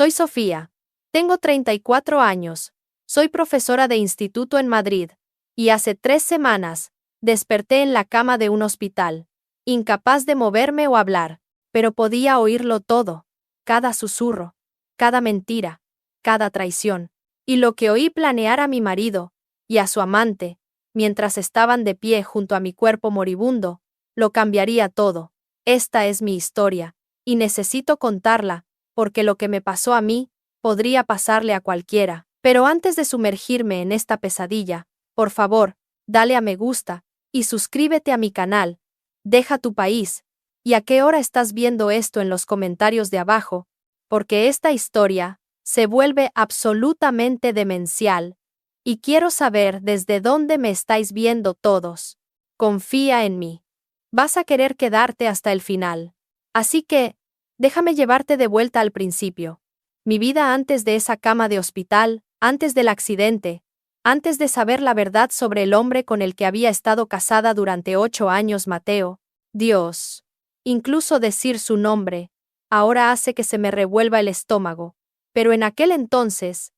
Soy Sofía. Tengo 34 años. Soy profesora de instituto en Madrid. Y hace 3 semanas, desperté en la cama de un hospital, incapaz de moverme o hablar, pero podía oírlo todo, cada susurro, cada mentira, cada traición. Y lo que oí planear a mi marido y a su amante, mientras estaban de pie junto a mi cuerpo moribundo, lo cambiaría todo. Esta es mi historia, y necesito contarla, porque lo que me pasó a mí, podría pasarle a cualquiera. Pero antes de sumergirme en esta pesadilla, por favor, dale a me gusta, y suscríbete a mi canal. Deja tu país, y a qué hora estás viendo esto en los comentarios de abajo, porque esta historia se vuelve absolutamente demencial, y quiero saber desde dónde me estáis viendo todos. Confía en mí. Vas a querer quedarte hasta el final. Así que, déjame llevarte de vuelta al principio. Mi vida antes de esa cama de hospital, antes del accidente, antes de saber la verdad sobre el hombre con el que había estado casada durante 8 años, Mateo. Dios. Incluso decir su nombre, ahora hace que se me revuelva el estómago. Pero en aquel entonces,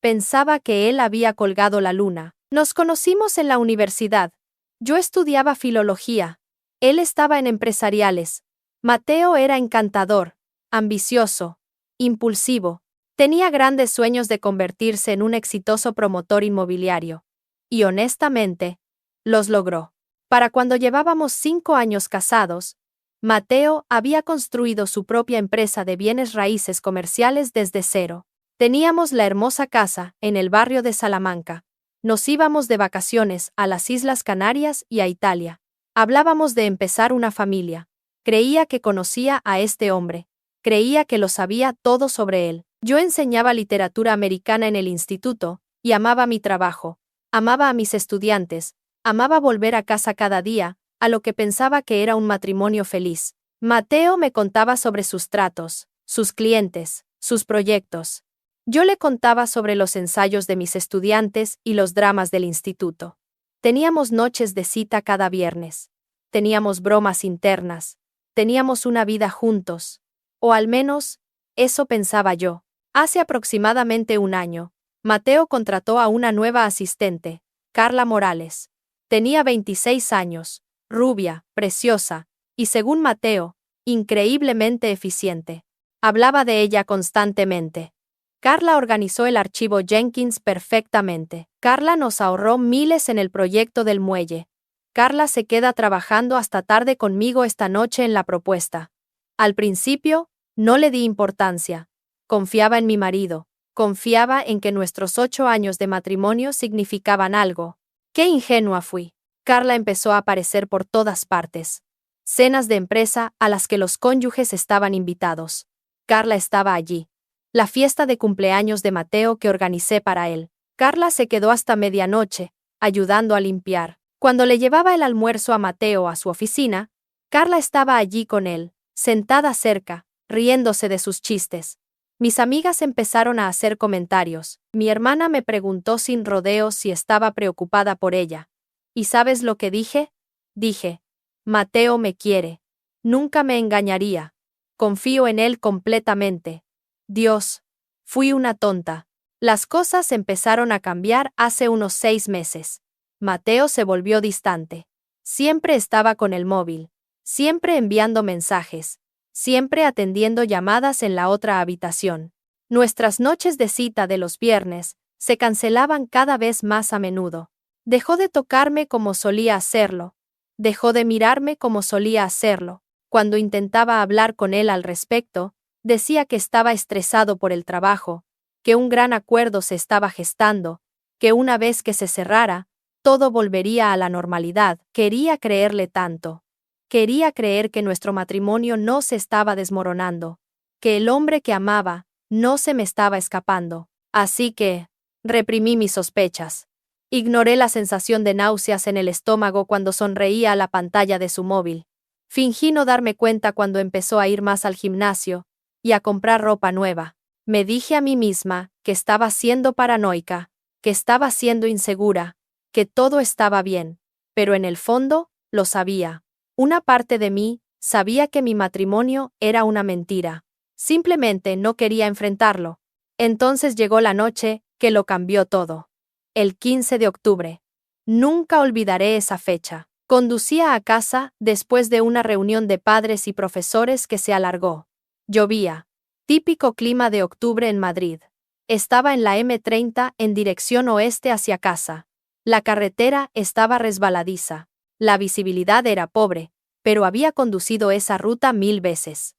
pensaba que él había colgado la luna. Nos conocimos en la universidad. Yo estudiaba filología. Él estaba en empresariales. Mateo era encantador, ambicioso, impulsivo. Tenía grandes sueños de convertirse en un exitoso promotor inmobiliario. Y honestamente, los logró. Para cuando llevábamos 5 años casados, Mateo había construido su propia empresa de bienes raíces comerciales desde cero. Teníamos la hermosa casa en el barrio de Salamanca. Nos íbamos de vacaciones a las Islas Canarias y a Italia. Hablábamos de empezar una familia. Creía que conocía a este hombre. Creía que lo sabía todo sobre él. Yo enseñaba literatura americana en el instituto, y amaba mi trabajo. Amaba a mis estudiantes. Amaba volver a casa cada día, a lo que pensaba que era un matrimonio feliz. Mateo me contaba sobre sus tratos, sus clientes, sus proyectos. Yo le contaba sobre los ensayos de mis estudiantes y los dramas del instituto. Teníamos noches de cita cada viernes. Teníamos bromas internas. Teníamos una vida juntos. O al menos, eso pensaba yo. Hace aproximadamente 1 año, Mateo contrató a una nueva asistente, Carla Morales. Tenía 26 años, rubia, preciosa, y según Mateo, increíblemente eficiente. Hablaba de ella constantemente. Carla organizó el archivo Jenkins perfectamente. Carla nos ahorró miles en el proyecto del muelle. Carla se queda trabajando hasta tarde conmigo esta noche en la propuesta. Al principio, no le di importancia. Confiaba en mi marido. Confiaba en que nuestros 8 años de matrimonio significaban algo. ¡Qué ingenua fui! Carla empezó a aparecer por todas partes. Cenas de empresa a las que los cónyuges estaban invitados. Carla estaba allí. La fiesta de cumpleaños de Mateo que organicé para él. Carla se quedó hasta medianoche, ayudando a limpiar. Cuando le llevaba el almuerzo a Mateo a su oficina, Carla estaba allí con él, sentada cerca, riéndose de sus chistes. Mis amigas empezaron a hacer comentarios. Mi hermana me preguntó sin rodeos si estaba preocupada por ella. ¿Y sabes lo que dije? Dije, Mateo me quiere. Nunca me engañaría. Confío en él completamente. Dios, fui una tonta. Las cosas empezaron a cambiar hace unos 6 meses. Mateo se volvió distante. Siempre estaba con el móvil. Siempre enviando mensajes. Siempre atendiendo llamadas en la otra habitación. Nuestras noches de cita de los viernes se cancelaban cada vez más a menudo. Dejó de tocarme como solía hacerlo. Dejó de mirarme como solía hacerlo. Cuando intentaba hablar con él al respecto, decía que estaba estresado por el trabajo, que un gran acuerdo se estaba gestando, que una vez que se cerrara, todo volvería a la normalidad. Quería creerle tanto. Quería creer que nuestro matrimonio no se estaba desmoronando, que el hombre que amaba no se me estaba escapando. Así que, reprimí mis sospechas. Ignoré la sensación de náuseas en el estómago cuando sonreía a la pantalla de su móvil. Fingí no darme cuenta cuando empezó a ir más al gimnasio y a comprar ropa nueva. Me dije a mí misma que estaba siendo paranoica, que estaba siendo insegura, que todo estaba bien, pero en el fondo, lo sabía. Una parte de mí sabía que mi matrimonio era una mentira. Simplemente no quería enfrentarlo. Entonces llegó la noche, que lo cambió todo. El 15 de octubre. Nunca olvidaré esa fecha. Conducía a casa, después de una reunión de padres y profesores que se alargó. Llovía. Típico clima de octubre en Madrid. Estaba en la M30 en dirección oeste hacia casa. La carretera estaba resbaladiza. La visibilidad era pobre, pero había conducido esa ruta 1000 veces.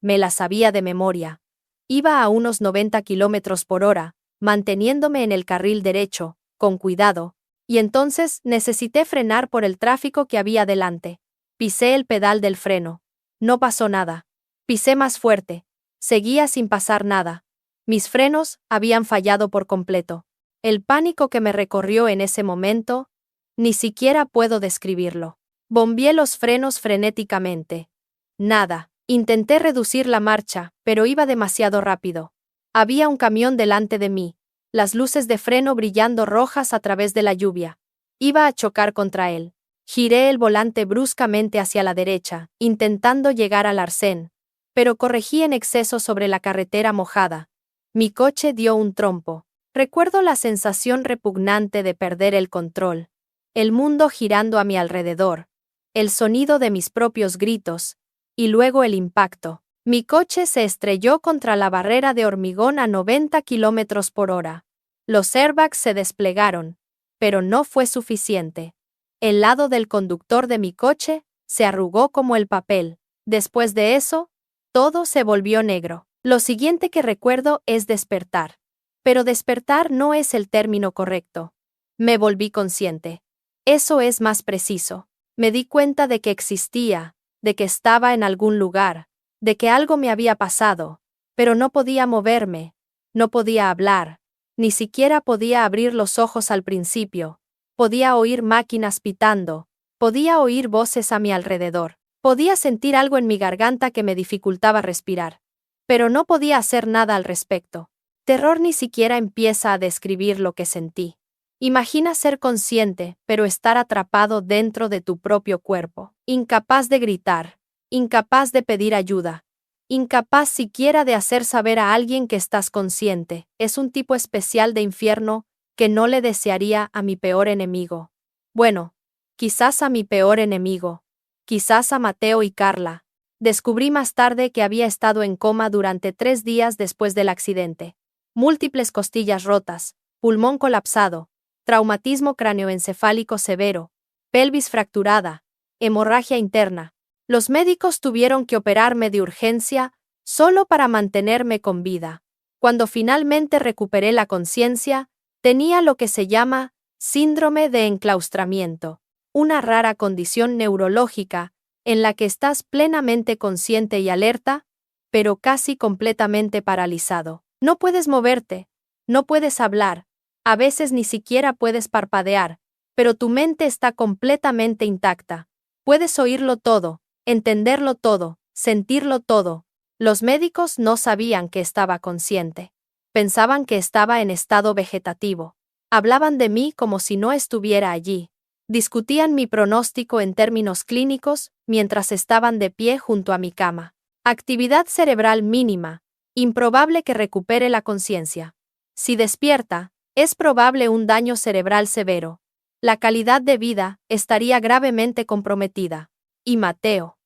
Me la sabía de memoria. Iba a unos 90 kilómetros por hora, manteniéndome en el carril derecho, con cuidado, y entonces necesité frenar por el tráfico que había delante. Pisé el pedal del freno. No pasó nada. Pisé más fuerte. Seguía sin pasar nada. Mis frenos habían fallado por completo. El pánico que me recorrió en ese momento, ni siquiera puedo describirlo. Bombié los frenos frenéticamente. Nada. Intenté reducir la marcha, pero iba demasiado rápido. Había un camión delante de mí, las luces de freno brillando rojas a través de la lluvia. Iba a chocar contra él. Giré el volante bruscamente hacia la derecha, intentando llegar al arcén, pero corregí en exceso sobre la carretera mojada. Mi coche dio un trompo. Recuerdo la sensación repugnante de perder el control. El mundo girando a mi alrededor. El sonido de mis propios gritos. Y luego el impacto. Mi coche se estrelló contra la barrera de hormigón a 90 kilómetros por hora. Los airbags se desplegaron, pero no fue suficiente. El lado del conductor de mi coche se arrugó como el papel. Después de eso, todo se volvió negro. Lo siguiente que recuerdo es despertar. Pero despertar no es el término correcto. Me volví consciente. Eso es más preciso. Me di cuenta de que existía, de que estaba en algún lugar, de que algo me había pasado, pero no podía moverme, no podía hablar, ni siquiera podía abrir los ojos al principio. Podía oír máquinas pitando, podía oír voces a mi alrededor, podía sentir algo en mi garganta que me dificultaba respirar, pero no podía hacer nada al respecto. Terror ni siquiera empieza a describir lo que sentí. Imagina ser consciente, pero estar atrapado dentro de tu propio cuerpo, incapaz de gritar, incapaz de pedir ayuda, incapaz siquiera de hacer saber a alguien que estás consciente. Es un tipo especial de infierno que no le desearía a mi peor enemigo. Bueno, quizás a mi peor enemigo, quizás a Mateo y Carla. Descubrí más tarde que había estado en coma durante 3 días después del accidente. Múltiples costillas rotas, pulmón colapsado, traumatismo cráneoencefálico severo, pelvis fracturada, hemorragia interna. Los médicos tuvieron que operarme de urgencia solo para mantenerme con vida. Cuando finalmente recuperé la conciencia, tenía lo que se llama síndrome de enclaustramiento, una rara condición neurológica en la que estás plenamente consciente y alerta, pero casi completamente paralizado. No puedes moverte, no puedes hablar, a veces ni siquiera puedes parpadear, pero tu mente está completamente intacta. Puedes oírlo todo, entenderlo todo, sentirlo todo. Los médicos no sabían que estaba consciente. Pensaban que estaba en estado vegetativo. Hablaban de mí como si no estuviera allí. Discutían mi pronóstico en términos clínicos mientras estaban de pie junto a mi cama. Actividad cerebral mínima. Improbable que recupere la conciencia. Si despierta, es probable un daño cerebral severo. La calidad de vida estaría gravemente comprometida. Y Mateo.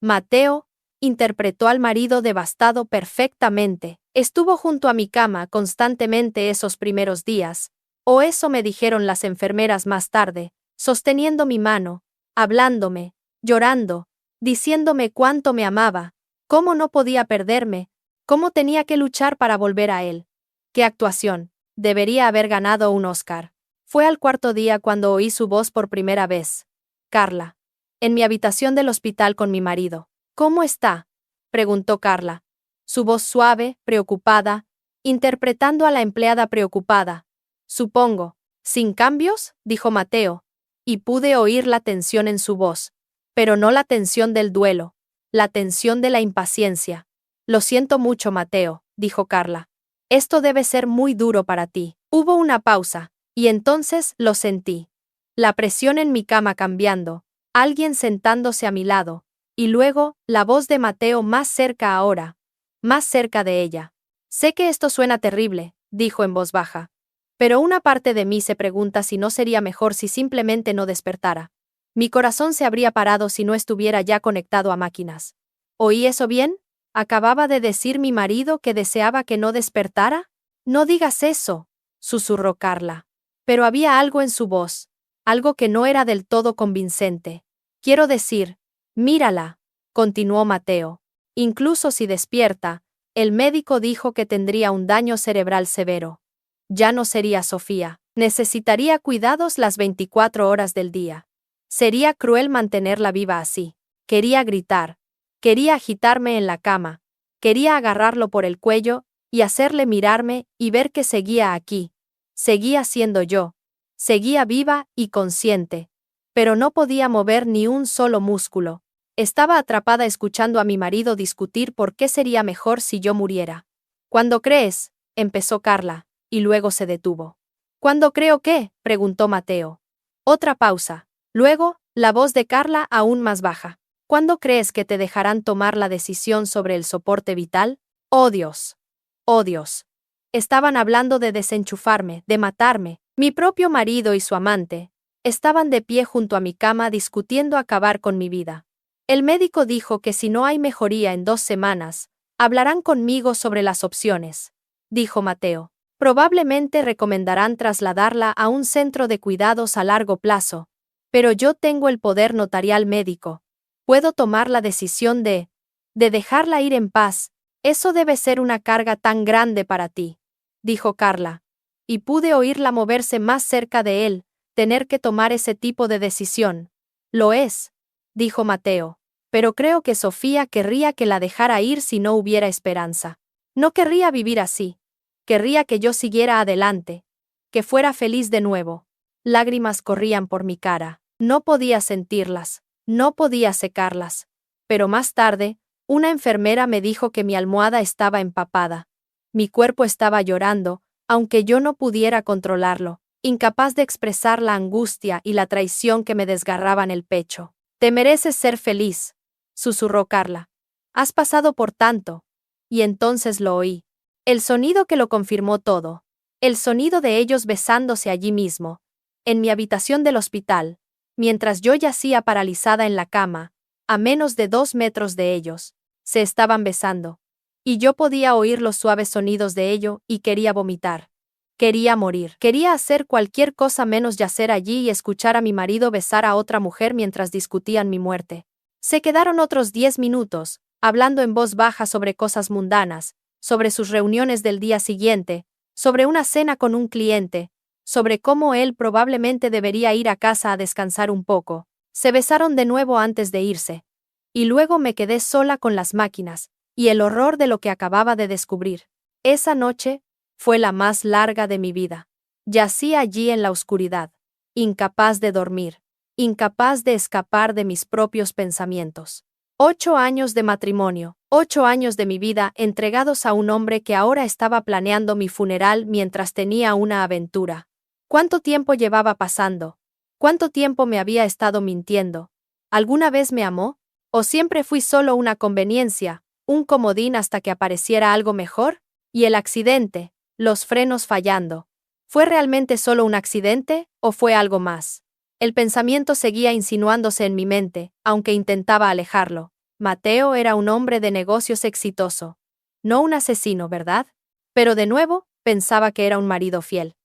Mateo interpretó al marido devastado perfectamente. Estuvo junto a mi cama constantemente esos primeros días, o eso me dijeron las enfermeras más tarde, sosteniendo mi mano, hablándome, llorando, diciéndome cuánto me amaba, cómo no podía perderme, cómo tenía que luchar para volver a él. ¡Qué actuación! Debería haber ganado un Oscar. Fue al 4.º día cuando oí su voz por primera vez. Carla. En mi habitación del hospital con mi marido. ¿Cómo está?, preguntó Carla. Su voz suave, preocupada, interpretando a la empleada preocupada. Supongo. ¿Sin cambios?, dijo Mateo, y pude oír la tensión en su voz. Pero no la tensión del duelo, la tensión de la impaciencia. Lo siento mucho, Mateo, dijo Carla. Esto debe ser muy duro para ti. Hubo una pausa, y entonces lo sentí. La presión en mi cama cambiando, alguien sentándose a mi lado, y luego, la voz de Mateo más cerca ahora. más cerca de ella. Sé que esto suena terrible, dijo en voz baja. Pero una parte de mí se pregunta si no sería mejor si simplemente no despertara. Mi corazón se habría parado si no estuviera ya conectado a máquinas. ¿Oí eso bien? ¿Acababa de decir mi marido que deseaba que no despertara? No digas eso, susurró Carla. Pero había algo en su voz, algo que no era del todo convincente. Quiero decir, mírala, continuó Mateo. Incluso si despierta, el médico dijo que tendría un daño cerebral severo. Ya no sería Sofía. Necesitaría cuidados las 24 horas del día. Sería cruel mantenerla viva así. Quería gritar. Quería agitarme en la cama. Quería agarrarlo por el cuello y hacerle mirarme y ver que seguía aquí. Seguía siendo yo. Seguía viva y consciente. Pero no podía mover ni un solo músculo. Estaba atrapada escuchando a mi marido discutir por qué sería mejor si yo muriera. ¿Cuándo crees? Empezó Carla, y luego se detuvo. ¿Cuándo creo qué? Preguntó Mateo. Otra pausa. Luego, la voz de Carla aún más baja. ¿Cuándo crees que te dejarán tomar la decisión sobre el soporte vital? ¡Oh Dios! ¡Oh Dios! Estaban hablando de desenchufarme, de matarme. Mi propio marido y su amante estaban de pie junto a mi cama discutiendo acabar con mi vida. El médico dijo que si no hay mejoría en 2 semanas, hablarán conmigo sobre las opciones, dijo Mateo. Probablemente recomendarán trasladarla a un centro de cuidados a largo plazo. Pero yo tengo el poder notarial médico. Puedo tomar la decisión de dejarla ir en paz. Eso debe ser una carga tan grande para ti, dijo Carla. Y pude oírla moverse más cerca de él, tener que tomar ese tipo de decisión. Lo es, dijo Mateo. Pero creo que Sofía querría que la dejara ir si no hubiera esperanza. No querría vivir así. Querría que yo siguiera adelante. Que fuera feliz de nuevo. Lágrimas corrían por mi cara. No podía sentirlas. No podía secarlas. Pero más tarde, una enfermera me dijo que mi almohada estaba empapada. Mi cuerpo estaba llorando, aunque yo no pudiera controlarlo, incapaz de expresar la angustia y la traición que me desgarraban el pecho. Te mereces ser feliz, susurró Carla. Has pasado por tanto. Y entonces lo oí. El sonido que lo confirmó todo. El sonido de ellos besándose allí mismo, en mi habitación del hospital, mientras yo yacía paralizada en la cama, a menos de 2 metros de ellos. Se estaban besando. Y yo podía oír los suaves sonidos de ello y quería vomitar. Quería morir. Quería hacer cualquier cosa menos yacer allí y escuchar a mi marido besar a otra mujer mientras discutían mi muerte. Se quedaron otros 10 minutos, hablando en voz baja sobre cosas mundanas, sobre sus reuniones del día siguiente, sobre una cena con un cliente, sobre cómo él probablemente debería ir a casa a descansar un poco. Se besaron de nuevo antes de irse. Y luego me quedé sola con las máquinas, y el horror de lo que acababa de descubrir. Esa noche fue la más larga de mi vida. Yací allí en la oscuridad, incapaz de dormir, incapaz de escapar de mis propios pensamientos. 8 años de matrimonio, 8 años de mi vida entregados a un hombre que ahora estaba planeando mi funeral mientras tenía una aventura. ¿Cuánto tiempo llevaba pasando? ¿Cuánto tiempo me había estado mintiendo? ¿Alguna vez me amó? ¿O siempre fui solo una conveniencia, un comodín hasta que apareciera algo mejor? Y el accidente, los frenos fallando. ¿Fue realmente solo un accidente, o fue algo más? El pensamiento seguía insinuándose en mi mente, aunque intentaba alejarlo. Mateo era un hombre de negocios exitoso. No un asesino, ¿verdad? Pero de nuevo, pensaba que era un marido fiel.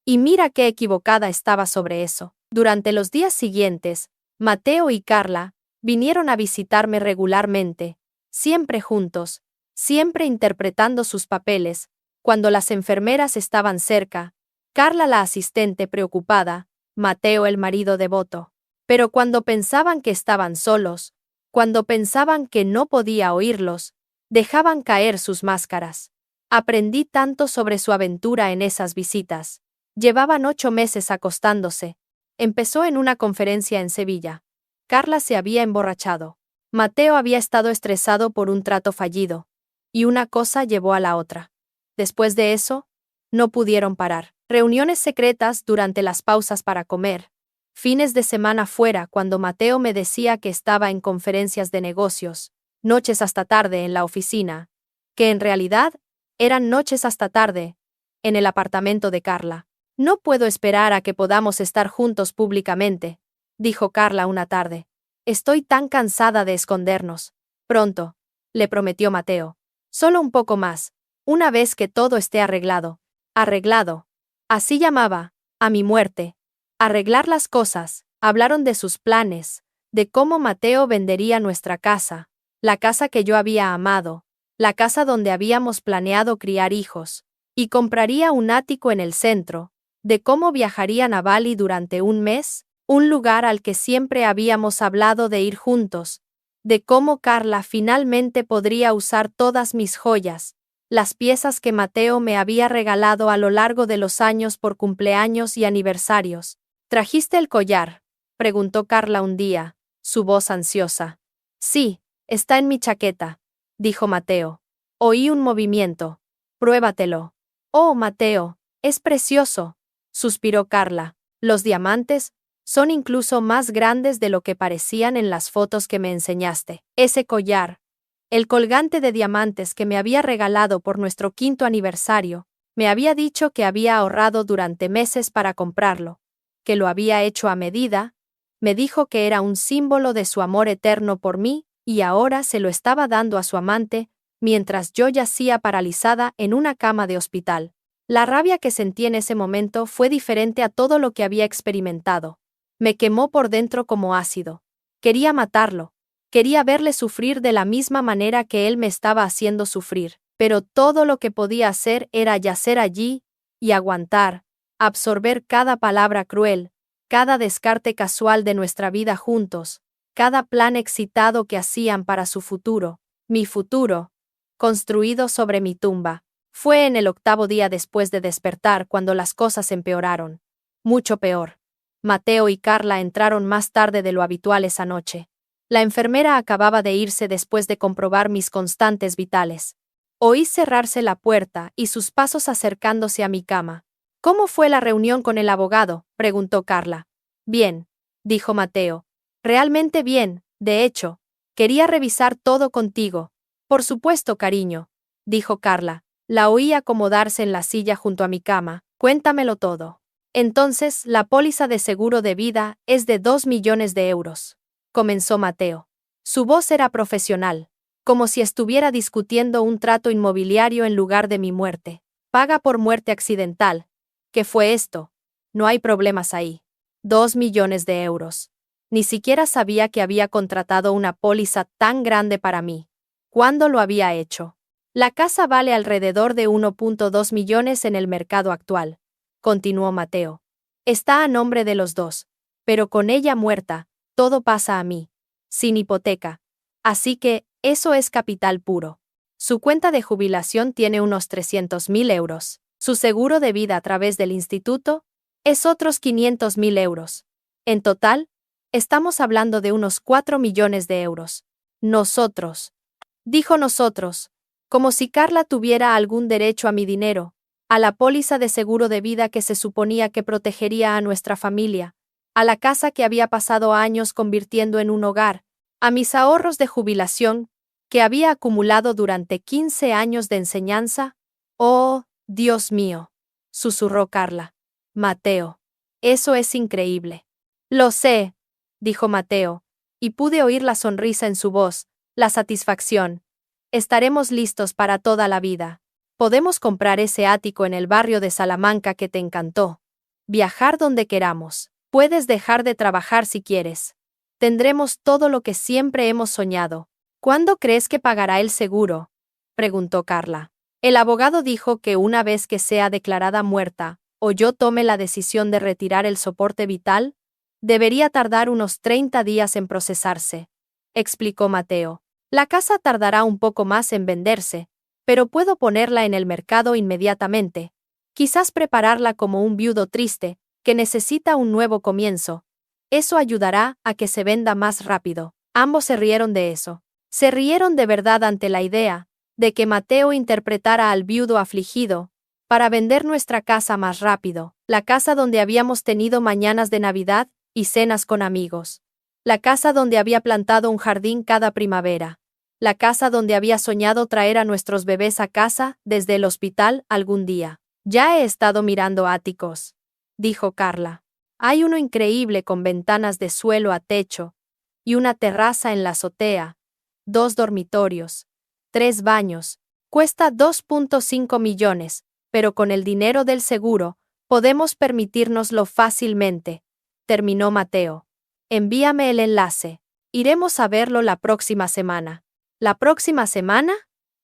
Y mira qué equivocada estaba sobre eso. Durante los días siguientes, Mateo y Carla vinieron a visitarme regularmente, siempre juntos, siempre interpretando sus papeles. Cuando las enfermeras estaban cerca, Carla la asistente preocupada, Mateo el marido devoto. Pero cuando pensaban que estaban solos, cuando pensaban que no podía oírlos, dejaban caer sus máscaras. Aprendí tanto sobre su aventura en esas visitas. Llevaban 8 meses acostándose. Empezó en una conferencia en Sevilla. Carla se había emborrachado. Mateo había estado estresado por un trato fallido. Y una cosa llevó a la otra. Después de eso, no pudieron parar. Reuniones secretas durante las pausas para comer. Fines de semana fuera cuando Mateo me decía que estaba en conferencias de negocios. Noches hasta tarde en la oficina. que en realidad eran noches hasta tarde, en el apartamento de Carla. No puedo esperar a que podamos estar juntos públicamente, dijo Carla una tarde. Estoy tan cansada de escondernos. Pronto, le prometió Mateo. Solo un poco más, una vez que todo esté arreglado. Arreglado. Así llamaba, a mi muerte. Arreglar las cosas. Hablaron de sus planes, de cómo Mateo vendería nuestra casa, la casa que yo había amado, la casa donde habíamos planeado criar hijos, y compraría un ático en el centro, de cómo viajarían a Bali durante un mes, un lugar al que siempre habíamos hablado de ir juntos, de cómo Carla finalmente podría usar todas mis joyas, las piezas que Mateo me había regalado a lo largo de los años por cumpleaños y aniversarios. ¿Trajiste el collar?, preguntó Carla un día, su voz ansiosa. Sí, está en mi chaqueta, dijo Mateo. Oí un movimiento. Pruébatelo. Oh, Mateo, es precioso, suspiró Carla. Los diamantes son incluso más grandes de lo que parecían en las fotos que me enseñaste. Ese collar, el colgante de diamantes que me había regalado por nuestro 5º aniversario, me había dicho que había ahorrado durante meses para comprarlo, que lo había hecho a medida, me dijo que era un símbolo de su amor eterno por mí, y ahora se lo estaba dando a su amante, mientras yo yacía paralizada en una cama de hospital. La rabia que sentí en ese momento fue diferente a todo lo que había experimentado. Me quemó por dentro como ácido. Quería matarlo. Quería verle sufrir de la misma manera que él me estaba haciendo sufrir, pero todo lo que podía hacer era yacer allí y aguantar, absorber cada palabra cruel, cada descarte casual de nuestra vida juntos, cada plan excitado que hacían para su futuro, mi futuro, construido sobre mi tumba. Fue en el 8º día después de despertar cuando las cosas empeoraron. Mucho peor. Mateo y Carla entraron más tarde de lo habitual esa noche. La enfermera acababa de irse después de comprobar mis constantes vitales. Oí cerrarse la puerta y sus pasos acercándose a mi cama. ¿Cómo fue la reunión con el abogado?, preguntó Carla. Bien, dijo Mateo. Realmente bien, de hecho. Quería revisar todo contigo. Por supuesto, cariño, dijo Carla. La oí acomodarse en la silla junto a mi cama. Cuéntamelo todo. Entonces, la póliza de seguro de vida es de 2 millones de euros, comenzó Mateo. Su voz era profesional, como si estuviera discutiendo un trato inmobiliario en lugar de mi muerte. Paga por muerte accidental. ¿Qué fue esto? No hay problemas ahí. 2 millones de euros. Ni siquiera sabía que había contratado una póliza tan grande para mí. ¿Cuándo lo había hecho? La casa vale alrededor de 1.2 millones en el mercado actual, continuó Mateo. Está a nombre de los dos, pero con ella muerta, todo pasa a mí, sin hipoteca. Así que, eso es capital puro. Su cuenta de jubilación tiene unos 300.000 euros. Su seguro de vida a través del instituto es otros 500.000 euros. En total, estamos hablando de unos 4 millones de euros. Nosotros. Dijo nosotros, como si Carla tuviera algún derecho a mi dinero, a la póliza de seguro de vida que se suponía que protegería a nuestra familia, a la casa que había pasado años convirtiendo en un hogar, a mis ahorros de jubilación, que había acumulado durante 15 años de enseñanza. Oh, Dios mío, susurró Carla. Mateo. Eso es increíble. Lo sé, dijo Mateo, y pude oír la sonrisa en su voz, la satisfacción. Estaremos listos para toda la vida. Podemos comprar ese ático en el barrio de Salamanca que te encantó. Viajar donde queramos. Puedes dejar de trabajar si quieres. Tendremos todo lo que siempre hemos soñado. ¿Cuándo crees que pagará el seguro?, preguntó Carla. El abogado dijo que una vez que sea declarada muerta, o yo tome la decisión de retirar el soporte vital, debería tardar unos 30 días en procesarse, explicó Mateo. La casa tardará un poco más en venderse, pero puedo ponerla en el mercado inmediatamente. Quizás prepararla como un viudo triste, que necesita un nuevo comienzo. Eso ayudará a que se venda más rápido. Ambos se rieron de eso. Se rieron de verdad ante la idea de que Mateo interpretara al viudo afligido para vender nuestra casa más rápido, la casa donde habíamos tenido mañanas de Navidad y cenas con amigos, la casa donde había plantado un jardín cada primavera, La casa donde había soñado traer a nuestros bebés a casa, desde el hospital, algún día. Ya he estado mirando áticos, dijo Carla. Hay uno increíble con ventanas de suelo a techo, y una terraza en la azotea, 2 dormitorios, 3 baños. Cuesta 2.5 millones, pero con el dinero del seguro, podemos permitírnoslo fácilmente, terminó Mateo. Envíame el enlace. Iremos a verlo la próxima semana. ¿La próxima semana?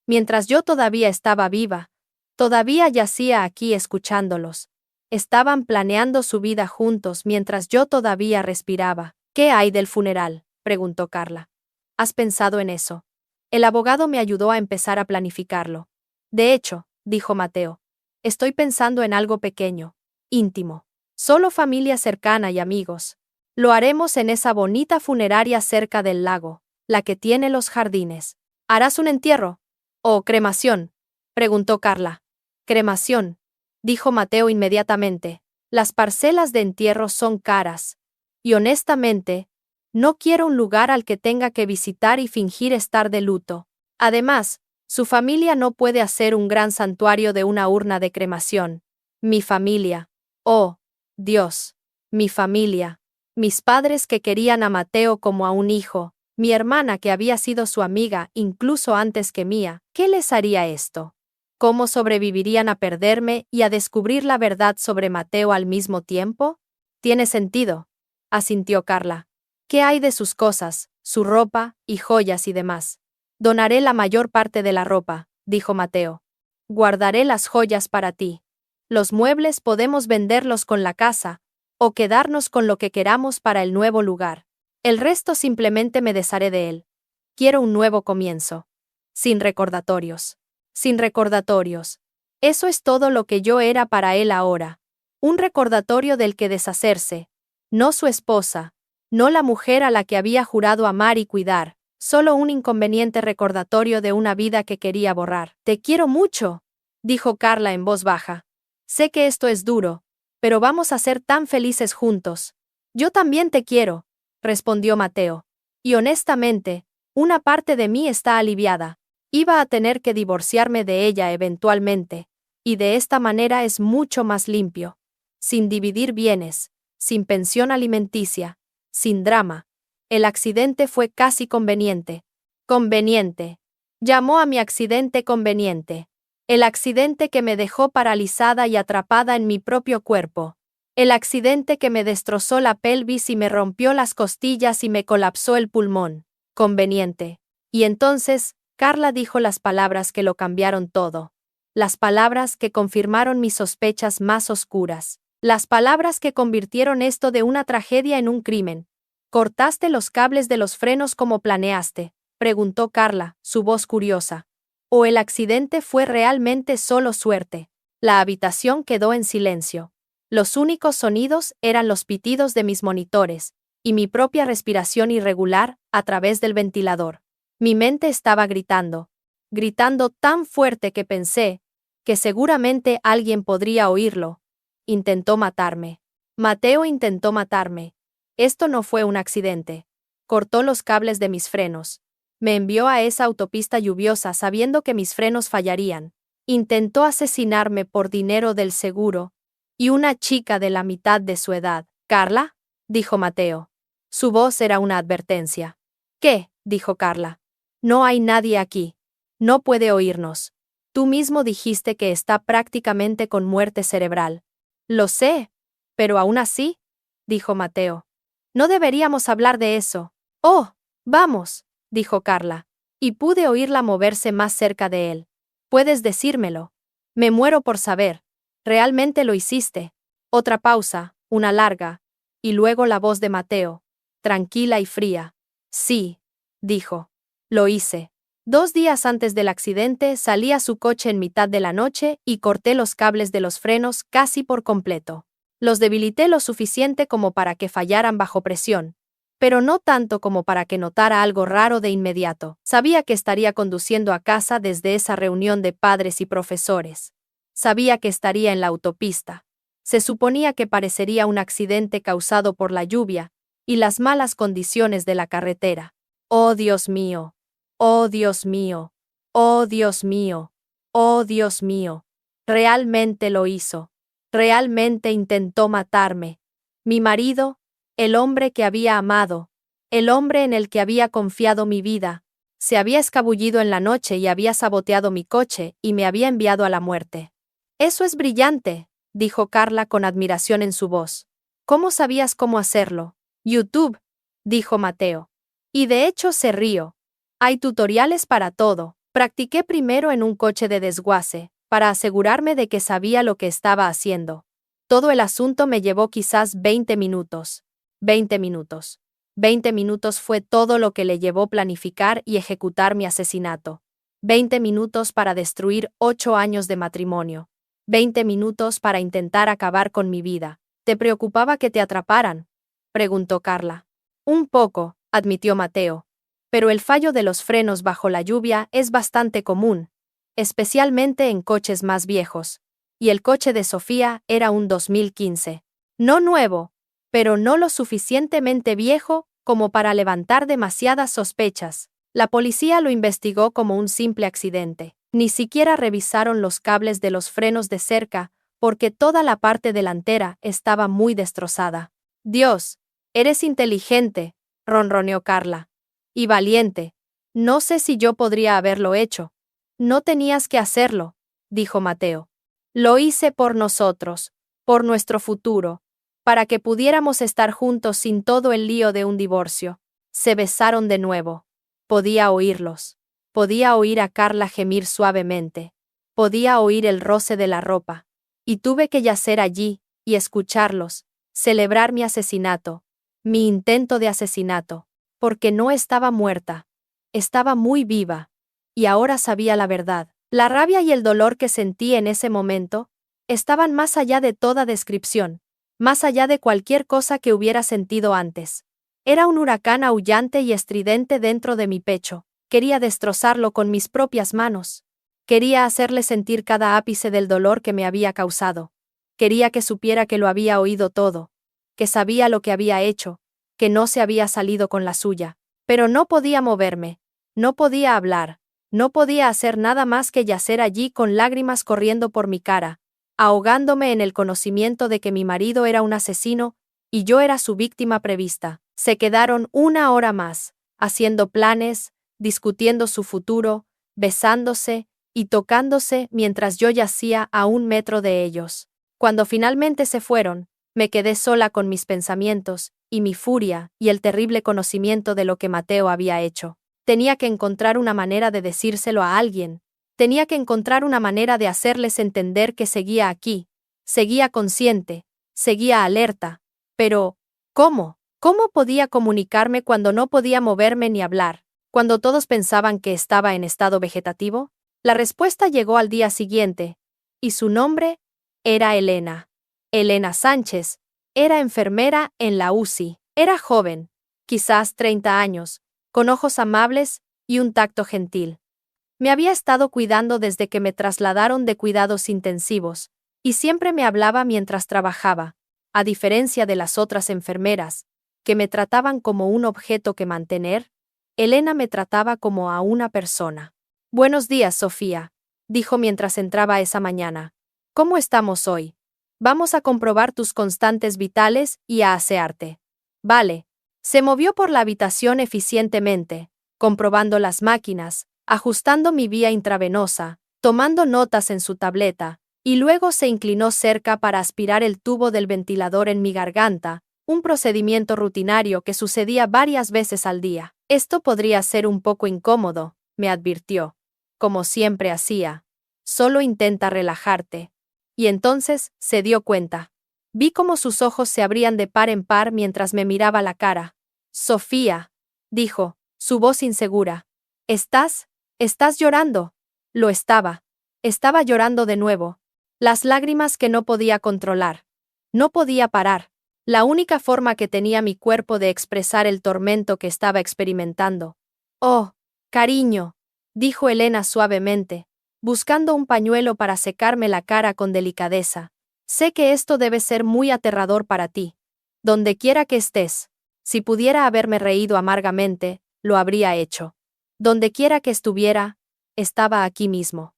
Mientras yo todavía estaba viva, todavía yacía aquí escuchándolos. Estaban planeando su vida juntos mientras yo todavía respiraba. ¿Qué hay del funeral?, preguntó Carla. ¿Has pensado en eso? El abogado me ayudó a empezar a planificarlo. De hecho, dijo Mateo, estoy pensando en algo pequeño, íntimo. Solo familia cercana y amigos. Lo haremos en esa bonita funeraria cerca del lago, la que tiene los jardines. ¿Harás un entierro? ¿O cremación?, preguntó Carla. Cremación, dijo Mateo inmediatamente. Las parcelas de entierro son caras. Y honestamente, no quiero un lugar al que tenga que visitar y fingir estar de luto. Además, su familia no puede hacer un gran santuario de una urna de cremación. Mi familia. Oh, Dios. Mi familia. Mis padres que querían a Mateo como a un hijo. Mi hermana que había sido su amiga incluso antes que mía. ¿Qué les haría esto? ¿Cómo sobrevivirían a perderme y a descubrir la verdad sobre Mateo al mismo tiempo? Tiene sentido, asintió Carla. ¿Qué hay de sus cosas, su ropa y joyas y demás? Donaré la mayor parte de la ropa, dijo Mateo. Guardaré las joyas para ti. Los muebles podemos venderlos con la casa, o quedarnos con lo que queramos para el nuevo lugar. El resto simplemente me desharé de él. Quiero un nuevo comienzo. Sin recordatorios. Sin recordatorios. Eso es todo lo que yo era para él ahora. Un recordatorio del que deshacerse. No su esposa. No la mujer a la que había jurado amar y cuidar. Solo un inconveniente recordatorio de una vida que quería borrar. Te quiero mucho, dijo Carla en voz baja. Sé que esto es duro, pero vamos a ser tan felices juntos. Yo también te quiero, respondió Mateo. Y honestamente, una parte de mí está aliviada. Iba a tener que divorciarme de ella eventualmente, y de esta manera es mucho más limpio. Sin dividir bienes, sin pensión alimenticia, sin drama. El accidente fue casi conveniente. Conveniente. Llamó a mi accidente conveniente. El accidente que me dejó paralizada y atrapada en mi propio cuerpo. El accidente que me destrozó la pelvis y me rompió las costillas y me colapsó el pulmón. Conveniente. Y entonces, Carla dijo las palabras que lo cambiaron todo. Las palabras que confirmaron mis sospechas más oscuras. Las palabras que convirtieron esto de una tragedia en un crimen. ¿Cortaste los cables de los frenos como planeaste?, preguntó Carla, su voz curiosa. ¿O el accidente fue realmente solo suerte? La habitación quedó en silencio. Los únicos sonidos eran los pitidos de mis monitores, y mi propia respiración irregular a través del ventilador. Mi mente estaba gritando. Gritando tan fuerte que pensé que seguramente alguien podría oírlo. Intentó matarme. Mateo intentó matarme. Esto no fue un accidente. Cortó los cables de mis frenos. Me envió a esa autopista lluviosa sabiendo que mis frenos fallarían. Intentó asesinarme por dinero del seguro. Y una chica de la mitad de su edad. ¿Carla?, dijo Mateo. Su voz era una advertencia. ¿Qué?, dijo Carla. No hay nadie aquí. No puede oírnos. Tú mismo dijiste que está prácticamente con muerte cerebral. Lo sé. Pero aún así, dijo Mateo. No deberíamos hablar de eso. Oh, vamos, dijo Carla. Y pude oírla moverse más cerca de él. Puedes decírmelo. Me muero por saber. ¿Realmente lo hiciste? Otra pausa, una larga, y luego la voz de Mateo, tranquila y fría. Sí, dijo. Lo hice. 2 días antes del accidente salí a su coche en mitad de la noche y corté los cables de los frenos casi por completo. Los debilité lo suficiente como para que fallaran bajo presión, pero no tanto como para que notara algo raro de inmediato. Sabía que estaría conduciendo a casa desde esa reunión de padres y profesores. Sabía que estaría en la autopista. Se suponía que parecería un accidente causado por la lluvia y las malas condiciones de la carretera. Oh, Dios mío. Oh Dios mío. Oh Dios mío. Oh Dios mío. Realmente lo hizo. Realmente intentó matarme. Mi marido, el hombre que había amado, el hombre en el que había confiado mi vida, se había escabullido en la noche y había saboteado mi coche y me había enviado a la muerte. Eso es brillante, dijo Carla con admiración en su voz. ¿Cómo sabías cómo hacerlo? YouTube, dijo Mateo. Y de hecho se rió. Hay tutoriales para todo. Practiqué primero en un coche de desguace, para asegurarme de que sabía lo que estaba haciendo. Todo el asunto me llevó quizás 20 minutos. 20 minutos. 20 minutos fue todo lo que le llevó planificar y ejecutar mi asesinato. 20 minutos para destruir 8 años de matrimonio. 20 minutos para intentar acabar con mi vida. ¿Te preocupaba que te atraparan?, preguntó Carla. Un poco, admitió Mateo. Pero el fallo de los frenos bajo la lluvia es bastante común, especialmente en coches más viejos. Y el coche de Sofía era un 2015. No nuevo, pero no lo suficientemente viejo como para levantar demasiadas sospechas. La policía lo investigó como un simple accidente. Ni siquiera revisaron los cables de los frenos de cerca, porque toda la parte delantera estaba muy destrozada. Dios, eres inteligente, ronroneó Carla. Y valiente. No sé si yo podría haberlo hecho. No tenías que hacerlo, dijo Mateo. Lo hice por nosotros, por nuestro futuro, para que pudiéramos estar juntos sin todo el lío de un divorcio. Se besaron de nuevo. Podía oírlos. Podía oír a Carla gemir suavemente. Podía oír el roce de la ropa. Y tuve que yacer allí, y escucharlos, celebrar mi asesinato, mi intento de asesinato, porque no estaba muerta. Estaba muy viva. Y ahora sabía la verdad. La rabia y el dolor que sentí en ese momento estaban más allá de toda descripción, más allá de cualquier cosa que hubiera sentido antes. Era un huracán aullante y estridente dentro de mi pecho. Quería destrozarlo con mis propias manos. Quería hacerle sentir cada ápice del dolor que me había causado. Quería que supiera que lo había oído todo, que sabía lo que había hecho, que no se había salido con la suya. Pero no podía moverme, no podía hablar, no podía hacer nada más que yacer allí con lágrimas corriendo por mi cara, ahogándome en el conocimiento de que mi marido era un asesino y yo era su víctima prevista. Se quedaron 1 hora más, haciendo planes, discutiendo su futuro, besándose y tocándose mientras yo yacía a 1 metro de ellos. Cuando finalmente se fueron, me quedé sola con mis pensamientos, y mi furia, y el terrible conocimiento de lo que Mateo había hecho. Tenía que encontrar una manera de decírselo a alguien. Tenía que encontrar una manera de hacerles entender que seguía aquí, seguía consciente, seguía alerta. Pero, ¿cómo? ¿Cómo podía comunicarme cuando no podía moverme ni hablar, cuando todos pensaban que estaba en estado vegetativo? La respuesta llegó al día siguiente, y su nombre era Elena. Elena Sánchez. Era enfermera en la UCI. Era joven, quizás 30 años, con ojos amables y un tacto gentil. Me había estado cuidando desde que me trasladaron de cuidados intensivos, y siempre me hablaba mientras trabajaba, a diferencia de las otras enfermeras, que me trataban como un objeto que mantener. Elena me trataba como a una persona. Buenos días, Sofía, dijo mientras entraba esa mañana. ¿Cómo estamos hoy? Vamos a comprobar tus constantes vitales y a asearte. Vale. Se movió por la habitación eficientemente, comprobando las máquinas, ajustando mi vía intravenosa, tomando notas en su tableta, y luego se inclinó cerca para aspirar el tubo del ventilador en mi garganta, un procedimiento rutinario que sucedía varias veces al día. Esto podría ser un poco incómodo, me advirtió. Como siempre hacía. Solo intenta relajarte. Y entonces se dio cuenta. Vi cómo sus ojos se abrían de par en par mientras me miraba la cara. Sofía, dijo, su voz insegura. ¿Estás llorando? Lo estaba. Estaba llorando de nuevo. Las lágrimas que no podía controlar. No podía parar. La única forma que tenía mi cuerpo de expresar el tormento que estaba experimentando. Oh, cariño, dijo Elena suavemente, buscando un pañuelo para secarme la cara con delicadeza. Sé que esto debe ser muy aterrador para ti. Donde quiera que estés. Si pudiera haberme reído amargamente, lo habría hecho. Donde quiera que estuviera, estaba aquí mismo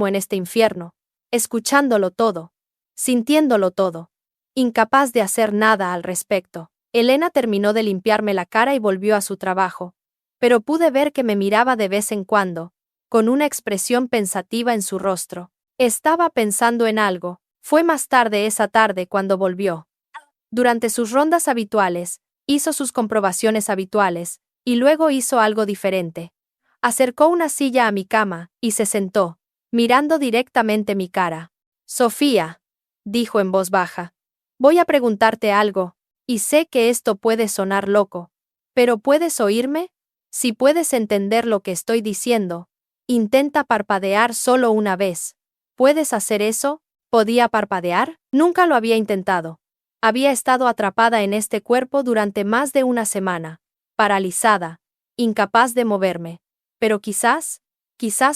en este infierno, escuchándolo todo, sintiéndolo todo, incapaz de hacer nada al respecto. Elena terminó de limpiarme la cara y volvió a su trabajo, pero pude ver que me miraba de vez en cuando, con una expresión pensativa en su rostro. Estaba pensando en algo. Fue más tarde esa tarde cuando volvió. Durante sus rondas habituales, hizo sus comprobaciones habituales, y luego hizo algo diferente. Acercó una silla a mi cama, y se sentó, mirando directamente mi cara. Sofía, dijo en voz baja, voy a preguntarte algo, y sé que esto puede sonar loco, pero ¿puedes oírme? Si puedes entender lo que estoy diciendo, intenta parpadear solo una vez. ¿Puedes hacer eso? ¿Podía parpadear? Nunca lo había intentado. Había estado atrapada en este cuerpo durante más de una semana, paralizada, incapaz de moverme. Pero quizás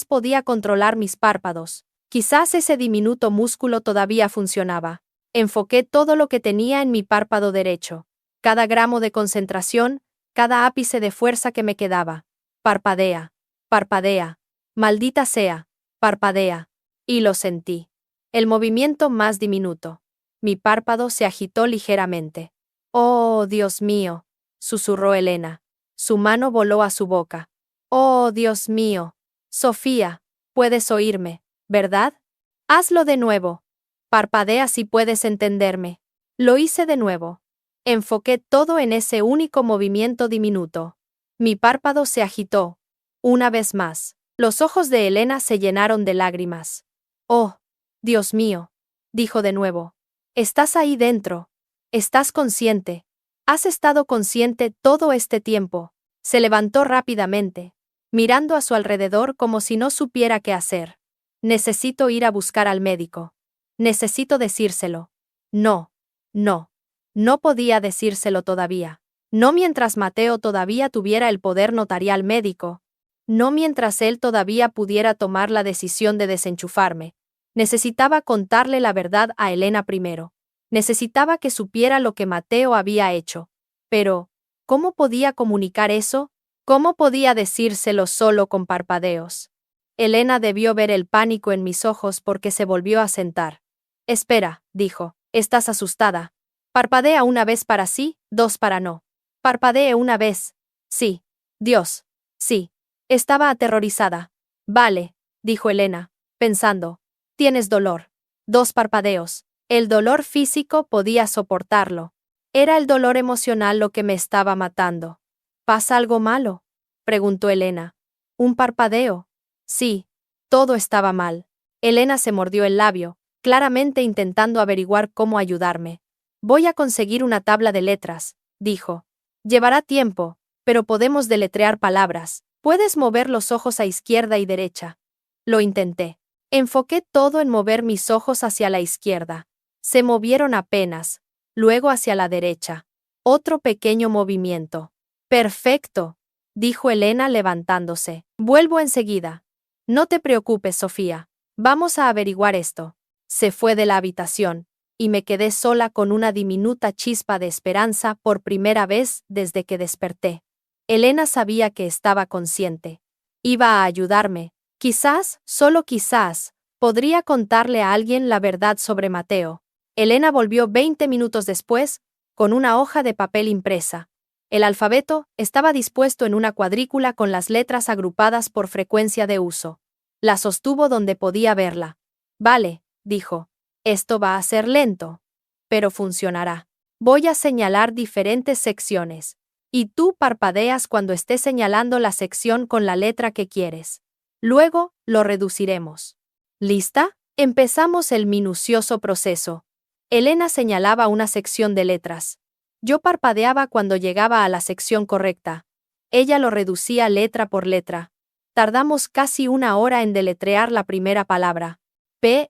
podía controlar mis párpados. Quizás ese diminuto músculo todavía funcionaba. Enfoqué todo lo que tenía en mi párpado derecho. Cada gramo de concentración, cada ápice de fuerza que me quedaba. Parpadea, parpadea, maldita sea, parpadea. Y lo sentí. El movimiento más diminuto. Mi párpado se agitó ligeramente. «Oh, Dios mío», susurró Elena. Su mano voló a su boca. «Oh, Dios mío. Sofía, puedes oírme, ¿verdad? Hazlo de nuevo. Parpadea si puedes entenderme». Lo hice de nuevo. Enfoqué todo en ese único movimiento diminuto. Mi párpado se agitó. Una vez más. Los ojos de Elena se llenaron de lágrimas. «Oh, Dios mío», dijo de nuevo. «Estás ahí dentro. Estás consciente. Has estado consciente todo este tiempo». Se levantó rápidamente, mirando a su alrededor como si no supiera qué hacer. «Necesito ir a buscar al médico. Necesito decírselo». No, no. No podía decírselo todavía. No mientras Mateo todavía tuviera el poder notarial médico. No mientras él todavía pudiera tomar la decisión de desenchufarme. Necesitaba contarle la verdad a Elena primero. Necesitaba que supiera lo que Mateo había hecho. Pero, ¿cómo podía comunicar eso? ¿Cómo podía decírselo solo con parpadeos? Elena debió ver el pánico en mis ojos porque se volvió a sentar. «Espera», dijo, «estás asustada. Parpadea una vez para sí, dos para no. Parpadee una vez. Sí. Dios. Sí». Estaba aterrorizada. «Vale», dijo Elena, pensando. «Tienes dolor». 2 parpadeos. El dolor físico podía soportarlo. Era el dolor emocional lo que me estaba matando. «¿Pasa algo malo?», preguntó Elena. «¿Un parpadeo?» Sí. Todo estaba mal. Elena se mordió el labio, claramente intentando averiguar cómo ayudarme. «Voy a conseguir una tabla de letras», dijo. «Llevará tiempo, pero podemos deletrear palabras. Puedes mover los ojos a izquierda y derecha». Lo intenté. Enfoqué todo en mover mis ojos hacia la izquierda. Se movieron apenas, luego hacia la derecha. Otro pequeño movimiento. «Perfecto», dijo Elena levantándose. «Vuelvo enseguida». «No te preocupes, Sofía. Vamos a averiguar esto». Se fue de la habitación, y me quedé sola con una diminuta chispa de esperanza por primera vez desde que desperté. Elena sabía que estaba consciente. Iba a ayudarme. Quizás, solo quizás, podría contarle a alguien la verdad sobre Mateo. Elena volvió 20 minutos después, con una hoja de papel impresa. El alfabeto estaba dispuesto en una cuadrícula con las letras agrupadas por frecuencia de uso. La sostuvo donde podía verla. «Vale», dijo. «Esto va a ser lento, pero funcionará. Voy a señalar diferentes secciones. Y tú parpadeas cuando esté señalando la sección con la letra que quieres. Luego, lo reduciremos. ¿Lista?» Empezamos el minucioso proceso. Elena señalaba una sección de letras. Yo parpadeaba cuando llegaba a la sección correcta. Ella lo reducía letra por letra. Tardamos casi una hora en deletrear la primera palabra. Peligro.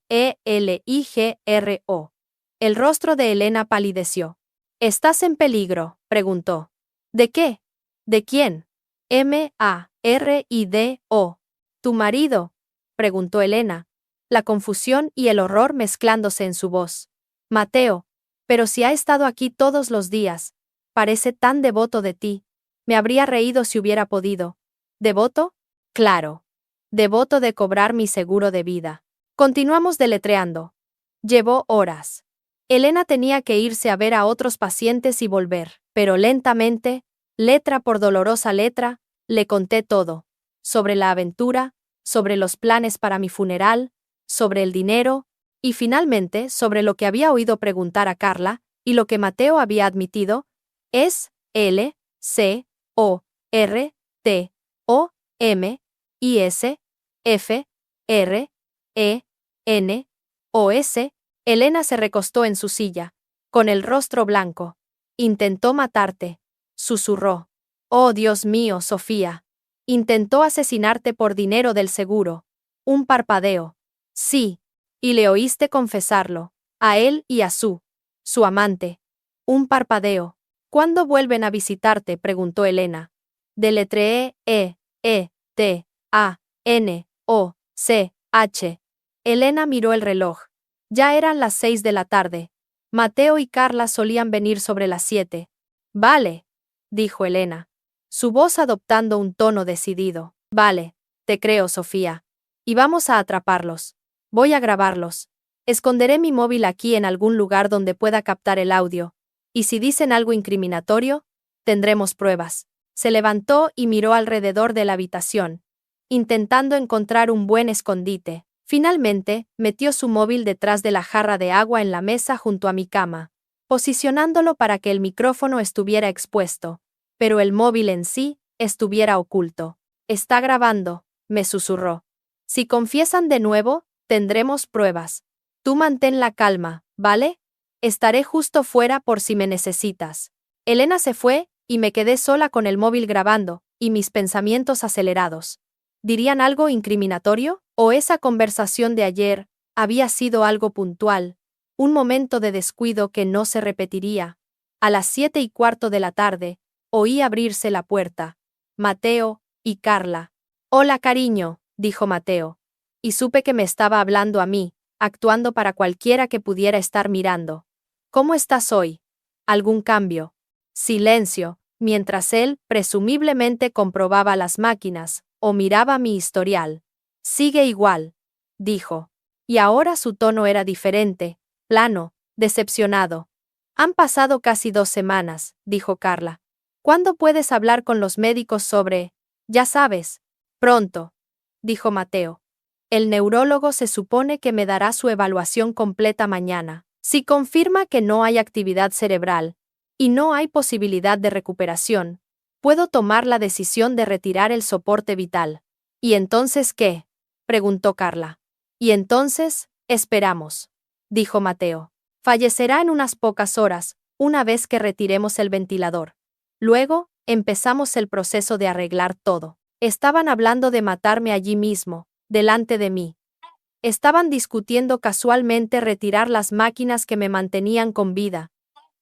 El rostro de Elena palideció. «¿Estás en peligro?», preguntó. «¿De qué? ¿De quién?» «Marido». «¿Tu marido?», preguntó Elena, la confusión y el horror mezclándose en su voz. «Mateo, pero si ha estado aquí todos los días, parece tan devoto de ti. Me habría reído si hubiera podido». ¿Devoto? Claro. Devoto de cobrar mi seguro de vida. Continuamos deletreando. Llevó horas. Elena tenía que irse a ver a otros pacientes y volver, pero lentamente, letra por dolorosa letra, le conté todo. Sobre la aventura, sobre los planes para mi funeral, sobre el dinero, y finalmente sobre lo que había oído preguntar a Carla, y lo que Mateo había admitido, es L, C, O, R, T, O, M, I, S, F, R, E, N, O, S. Elena se recostó en su silla, con el rostro blanco. Intentó matarte, susurró. Oh, Dios mío, Sofía. Intentó asesinarte por dinero del seguro. Un parpadeo. Sí. Y le oíste confesarlo, a él y a su amante. Un parpadeo. ¿Cuándo vuelven a visitarte?, preguntó Elena. Deletreé T, A, N, O, C, H. Elena miró el reloj. Ya eran las 6 de la tarde. Mateo y Carla solían venir sobre las 7. Vale, dijo Elena, su voz adoptando un tono decidido. Vale, te creo, Sofía. Y vamos a atraparlos. Voy a grabarlos. Esconderé mi móvil aquí en algún lugar donde pueda captar el audio. Y si dicen algo incriminatorio, tendremos pruebas. Se levantó y miró alrededor de la habitación, intentando encontrar un buen escondite. Finalmente, metió su móvil detrás de la jarra de agua en la mesa junto a mi cama, posicionándolo para que el micrófono estuviera expuesto, pero el móvil en sí estuviera oculto. Está grabando, me susurró. Si confiesan de nuevo, tendremos pruebas. Tú mantén la calma, ¿vale? Estaré justo fuera por si me necesitas. Elena se fue, y me quedé sola con el móvil grabando, y mis pensamientos acelerados. ¿Dirían algo incriminatorio? ¿O esa conversación de ayer había sido algo puntual, un momento de descuido que no se repetiría? A las 7:15 de la tarde, oí abrirse la puerta. Mateo y Carla. Hola, cariño, dijo Mateo. Y supe que me estaba hablando a mí, actuando para cualquiera que pudiera estar mirando. ¿Cómo estás hoy? ¿Algún cambio? Silencio, mientras él, presumiblemente, comprobaba las máquinas, o miraba mi historial. Sigue igual, dijo. Y ahora su tono era diferente, plano, decepcionado. Han pasado casi 2 semanas, dijo Carla. ¿Cuándo puedes hablar con los médicos sobre...? Ya sabes. Pronto, dijo Mateo. El neurólogo se supone que me dará su evaluación completa mañana. Si confirma que no hay actividad cerebral, y no hay posibilidad de recuperación, puedo tomar la decisión de retirar el soporte vital. ¿Y entonces qué?, preguntó Carla. Y entonces, esperamos, dijo Mateo. Fallecerá en unas pocas horas, una vez que retiremos el ventilador. Luego, empezamos el proceso de arreglar todo. Estaban hablando de matarme allí mismo, delante de mí. Estaban discutiendo casualmente retirar las máquinas que me mantenían con vida.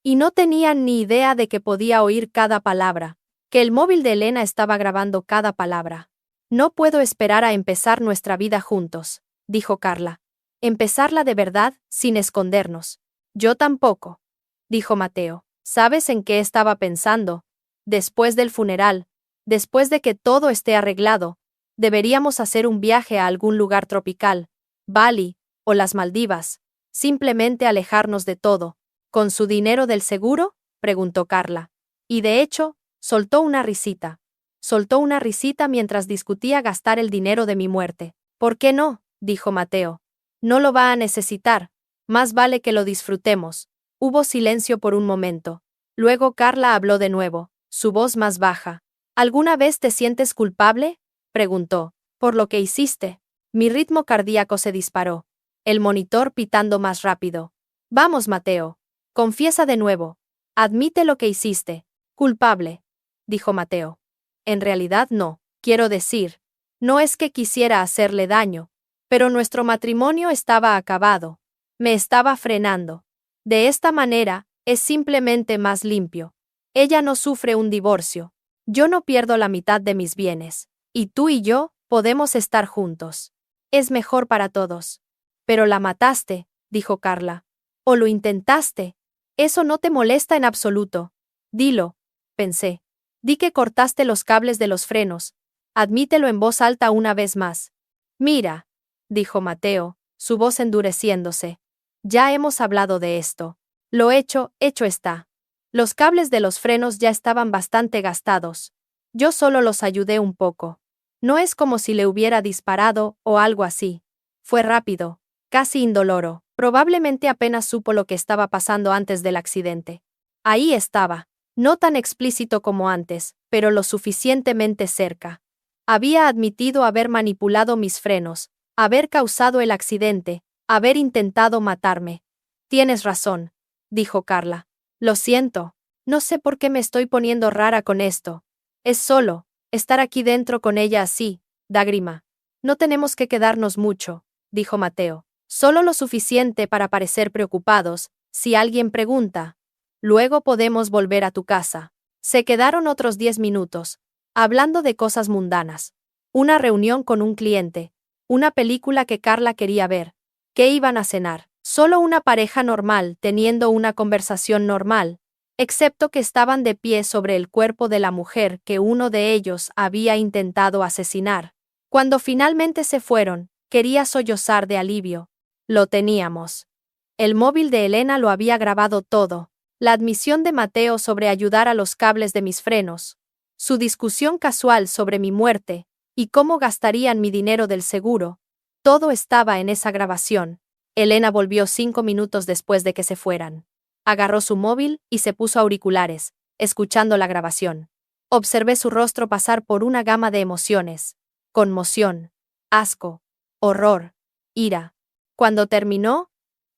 Y no tenían ni idea de que podía oír cada palabra, que el móvil de Elena estaba grabando cada palabra. No puedo esperar a empezar nuestra vida juntos, dijo Carla. Empezarla de verdad, sin escondernos. Yo tampoco, dijo Mateo. ¿Sabes en qué estaba pensando? Después del funeral, después de que todo esté arreglado, deberíamos hacer un viaje a algún lugar tropical, Bali, o las Maldivas, simplemente alejarnos de todo. ¿Con su dinero del seguro?, preguntó Carla. Y de hecho, soltó una risita. Soltó una risita mientras discutía gastar el dinero de mi muerte. ¿Por qué no?, dijo Mateo. No lo va a necesitar. Más vale que lo disfrutemos. Hubo silencio por un momento. Luego Carla habló de nuevo, su voz más baja. ¿Alguna vez te sientes culpable?, preguntó. ¿Por lo que hiciste? Mi ritmo cardíaco se disparó. El monitor pitando más rápido. Vamos, Mateo. Confiesa de nuevo. Admite lo que hiciste. Culpable, dijo Mateo. En realidad no, quiero decir. No es que quisiera hacerle daño, pero nuestro matrimonio estaba acabado. Me estaba frenando. De esta manera, es simplemente más limpio. Ella no sufre un divorcio. Yo no pierdo la mitad de mis bienes. Y tú y yo podemos estar juntos. Es mejor para todos. Pero la mataste, dijo Carla. O lo intentaste. Eso no te molesta en absoluto. Dilo, pensé. Di que cortaste los cables de los frenos. Admítelo en voz alta una vez más. Mira, dijo Mateo, su voz endureciéndose. Ya hemos hablado de esto. Lo hecho está. Los cables de los frenos ya estaban bastante gastados. Yo solo los ayudé un poco. No es como si le hubiera disparado o algo así. Fue rápido, casi indoloro. Probablemente apenas supo lo que estaba pasando antes del accidente. Ahí estaba. No tan explícito como antes, pero lo suficientemente cerca. Había admitido haber manipulado mis frenos, haber causado el accidente, haber intentado matarme. Tienes razón, dijo Carla. Lo siento. No sé por qué me estoy poniendo rara con esto. Es solo estar aquí dentro con ella así, da grima. No tenemos que quedarnos mucho, dijo Mateo. Solo lo suficiente para parecer preocupados, si alguien pregunta. Luego podemos volver a tu casa. Se quedaron otros 10 minutos, hablando de cosas mundanas. Una reunión con un cliente, una película que Carla quería ver. ¿Qué iban a cenar? Solo una pareja normal teniendo una conversación normal, excepto que estaban de pie sobre el cuerpo de la mujer que uno de ellos había intentado asesinar. Cuando finalmente se fueron, quería sollozar de alivio. Lo teníamos. El móvil de Elena lo había grabado todo. La admisión de Mateo sobre ayudar a los cables de mis frenos. Su discusión casual sobre mi muerte, y cómo gastarían mi dinero del seguro. Todo estaba en esa grabación. Elena volvió 5 minutos después de que se fueran. Agarró su móvil y se puso auriculares, escuchando la grabación. Observé su rostro pasar por una gama de emociones. Conmoción, asco, horror, ira. Cuando terminó,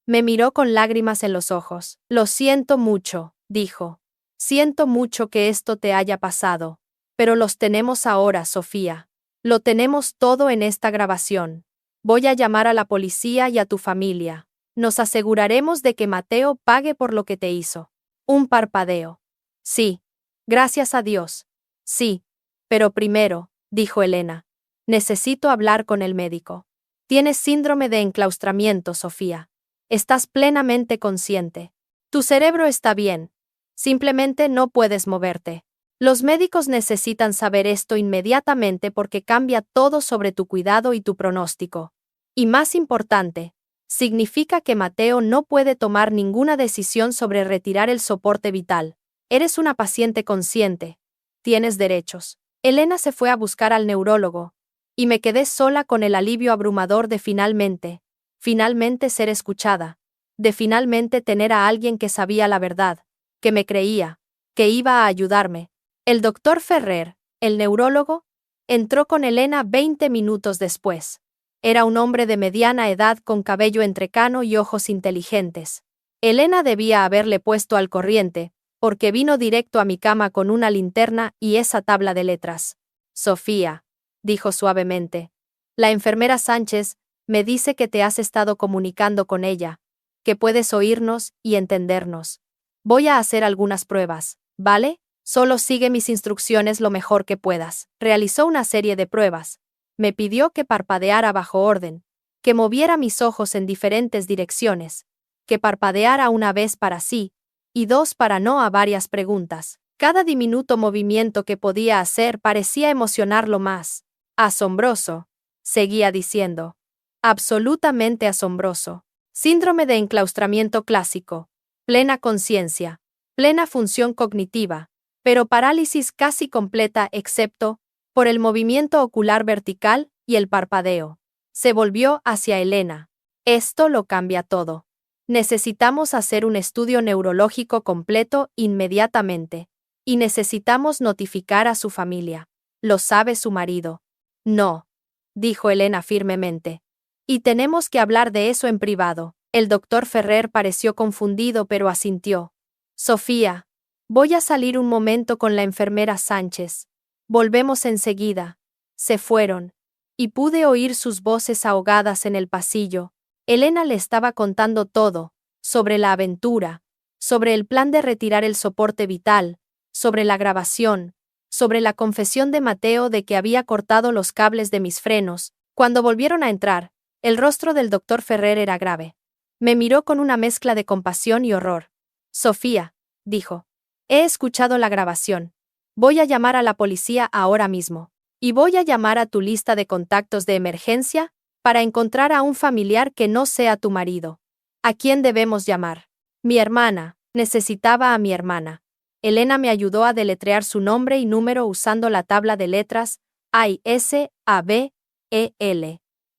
me miró con lágrimas en los ojos. Lo siento mucho, dijo. Siento mucho que esto te haya pasado. Pero los tenemos ahora, Sofía. Lo tenemos todo en esta grabación. Voy a llamar a la policía y a tu familia. Nos aseguraremos de que Mateo pague por lo que te hizo. Un parpadeo. Sí. Gracias a Dios. Sí. Pero primero, dijo Elena. Necesito hablar con el médico. Tienes síndrome de enclaustramiento, Sofía. Estás plenamente consciente. Tu cerebro está bien. Simplemente no puedes moverte. Los médicos necesitan saber esto inmediatamente porque cambia todo sobre tu cuidado y tu pronóstico. Y más importante, significa que Mateo no puede tomar ninguna decisión sobre retirar el soporte vital. Eres una paciente consciente. Tienes derechos. Elena se fue a buscar al neurólogo, y me quedé sola con el alivio abrumador de finalmente ser escuchada, de finalmente tener a alguien que sabía la verdad, que me creía, que iba a ayudarme. El doctor Ferrer, el neurólogo, entró con Elena 20 minutos después. Era un hombre de mediana edad con cabello entrecano y ojos inteligentes. Elena debía haberle puesto al corriente, porque vino directo a mi cama con una linterna y esa tabla de letras. Sofía, dijo suavemente. La enfermera Sánchez me dice que te has estado comunicando con ella, que puedes oírnos y entendernos. Voy a hacer algunas pruebas, ¿vale? Solo sigue mis instrucciones lo mejor que puedas. Realizó una serie de pruebas. Me pidió que parpadeara bajo orden, que moviera mis ojos en diferentes direcciones, que parpadeara una vez para sí, y 2 para no a varias preguntas. Cada diminuto movimiento que podía hacer parecía emocionarlo más. Asombroso, seguía diciendo. Absolutamente asombroso. Síndrome de enclaustramiento clásico. Plena conciencia. Plena función cognitiva. Pero parálisis casi completa excepto por el movimiento ocular vertical y el parpadeo. Se volvió hacia Elena. Esto lo cambia todo. Necesitamos hacer un estudio neurológico completo inmediatamente. Y necesitamos notificar a su familia. ¿Lo sabe su marido? No, dijo Elena firmemente. Y tenemos que hablar de eso en privado. El doctor Ferrer pareció confundido pero asintió. Sofía, voy a salir un momento con la enfermera Sánchez. Volvemos enseguida. Se fueron. Y pude oír sus voces ahogadas en el pasillo. Elena le estaba contando todo, sobre la aventura, sobre el plan de retirar el soporte vital, sobre la grabación, sobre la confesión de Mateo de que había cortado los cables de mis frenos. Cuando volvieron a entrar, el rostro del doctor Ferrer era grave. Me miró con una mezcla de compasión y horror. Sofía, dijo. He escuchado la grabación. Voy a llamar a la policía ahora mismo. Y voy a llamar a tu lista de contactos de emergencia para encontrar a un familiar que no sea tu marido. ¿A quién debemos llamar? Mi hermana. Necesitaba a mi hermana. Elena me ayudó a deletrear su nombre y número usando la tabla de letras A-I-S-A-B-E-L.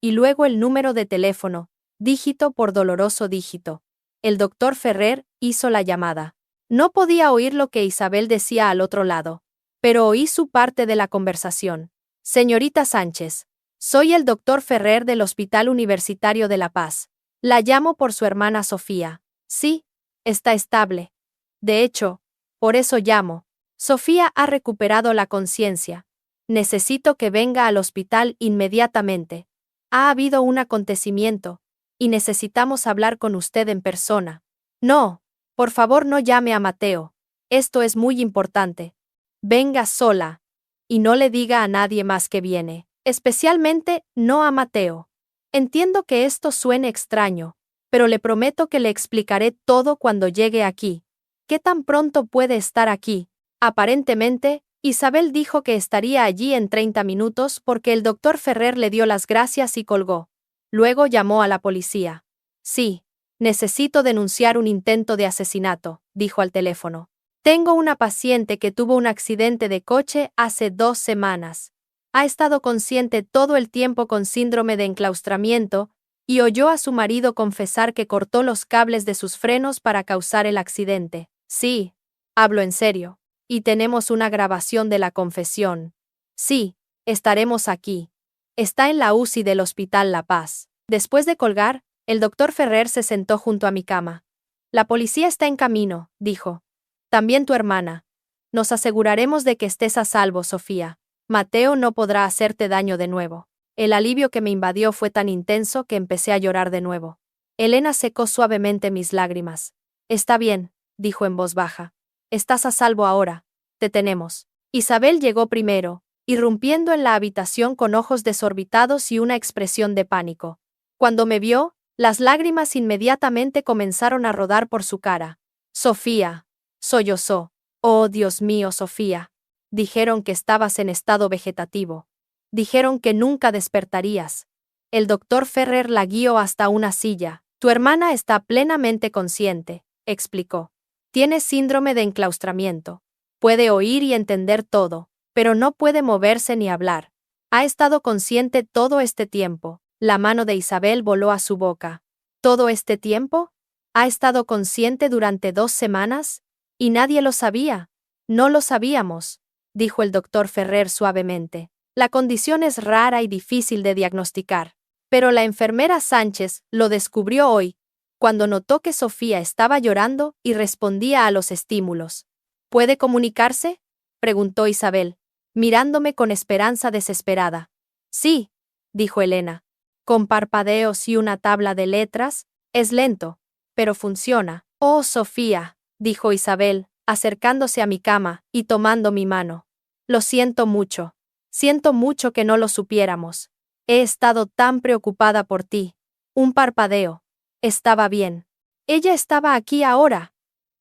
Y luego el número de teléfono, dígito por doloroso dígito. El doctor Ferrer hizo la llamada. No podía oír lo que Isabel decía al otro lado, pero oí su parte de la conversación. Señorita Sánchez, soy el doctor Ferrer del Hospital Universitario de La Paz. La llamo por su hermana Sofía. Sí, está estable. De hecho, por eso llamo. Sofía ha recuperado la conciencia. Necesito que venga al hospital inmediatamente. Ha habido un acontecimiento, y necesitamos hablar con usted en persona. No, por favor no llame a Mateo. Esto es muy importante. Venga sola. Y no le diga a nadie más que viene, especialmente no a Mateo. Entiendo que esto suene extraño, pero le prometo que le explicaré todo cuando llegue aquí. ¿Qué tan pronto puede estar aquí? Aparentemente, Isabel dijo que estaría allí en 30 minutos porque el doctor Ferrer le dio las gracias y colgó. Luego llamó a la policía. Sí, necesito denunciar un intento de asesinato, dijo al teléfono. Tengo una paciente que tuvo un accidente de coche hace 2 semanas. Ha estado consciente todo el tiempo con síndrome de enclaustramiento y oyó a su marido confesar que cortó los cables de sus frenos para causar el accidente. Sí, hablo en serio. Y tenemos una grabación de la confesión. Sí, estaremos aquí. Está en la UCI del Hospital La Paz. Después de colgar, el doctor Ferrer se sentó junto a mi cama. La policía está en camino, dijo. También tu hermana. Nos aseguraremos de que estés a salvo, Sofía. Mateo no podrá hacerte daño de nuevo. El alivio que me invadió fue tan intenso que empecé a llorar de nuevo. Elena secó suavemente mis lágrimas. Está bien, dijo en voz baja. Estás a salvo ahora. Te tenemos. Isabel llegó primero, irrumpiendo en la habitación con ojos desorbitados y una expresión de pánico. Cuando me vio, las lágrimas inmediatamente comenzaron a rodar por su cara. Sofía. Sollozó. Oh, Dios mío, Sofía. Dijeron que estabas en estado vegetativo. Dijeron que nunca despertarías. El doctor Ferrer la guió hasta una silla. Tu hermana está plenamente consciente, explicó. Tiene síndrome de enclaustramiento. Puede oír y entender todo, pero no puede moverse ni hablar. Ha estado consciente todo este tiempo. La mano de Isabel voló a su boca. ¿Todo este tiempo? ¿Ha estado consciente durante 2 semanas? Y nadie lo sabía. No lo sabíamos, dijo el doctor Ferrer suavemente. La condición es rara y difícil de diagnosticar. Pero la enfermera Sánchez lo descubrió hoy, cuando notó que Sofía estaba llorando y respondía a los estímulos. ¿Puede comunicarse?, preguntó Isabel, mirándome con esperanza desesperada. Sí, dijo Elena. Con parpadeos y una tabla de letras, es lento, pero funciona. Oh, Sofía, dijo Isabel, acercándose a mi cama y tomando mi mano. Lo siento mucho. Siento mucho que no lo supiéramos. He estado tan preocupada por ti. Un parpadeo. Estaba bien. Ella estaba aquí ahora.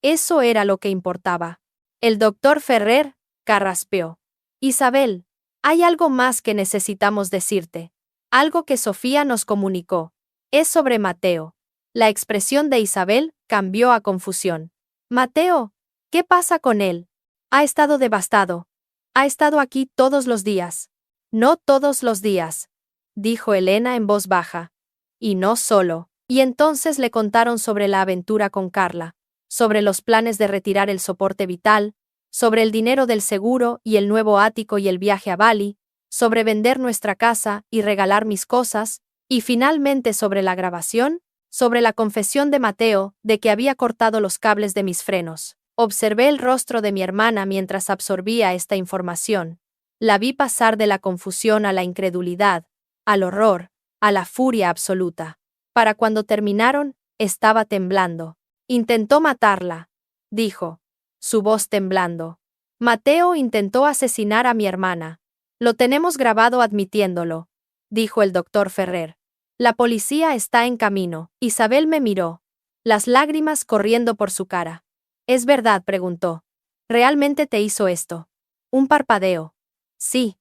Eso era lo que importaba. El doctor Ferrer carraspeó. Isabel, hay algo más que necesitamos decirte. Algo que Sofía nos comunicó. Es sobre Mateo. La expresión de Isabel cambió a confusión. Mateo, ¿qué pasa con él? Ha estado devastado. Ha estado aquí todos los días. No todos los días, dijo Elena en voz baja. Y no solo. Y entonces le contaron sobre la aventura con Carla, sobre los planes de retirar el soporte vital, sobre el dinero del seguro y el nuevo ático y el viaje a Bali, sobre vender nuestra casa y regalar mis cosas, y finalmente sobre la grabación, sobre la confesión de Mateo de que había cortado los cables de mis frenos. Observé el rostro de mi hermana mientras absorbía esta información. La vi pasar de la confusión a la incredulidad, al horror, a la furia absoluta. Para cuando terminaron, estaba temblando. Intentó matarla, dijo, su voz temblando. Mateo intentó asesinar a mi hermana. Lo tenemos grabado admitiéndolo, dijo el doctor Ferrer. La policía está en camino. Isabel me miró, las lágrimas corriendo por su cara. ¿Es verdad?, preguntó. ¿Realmente te hizo esto? Un parpadeo. Sí.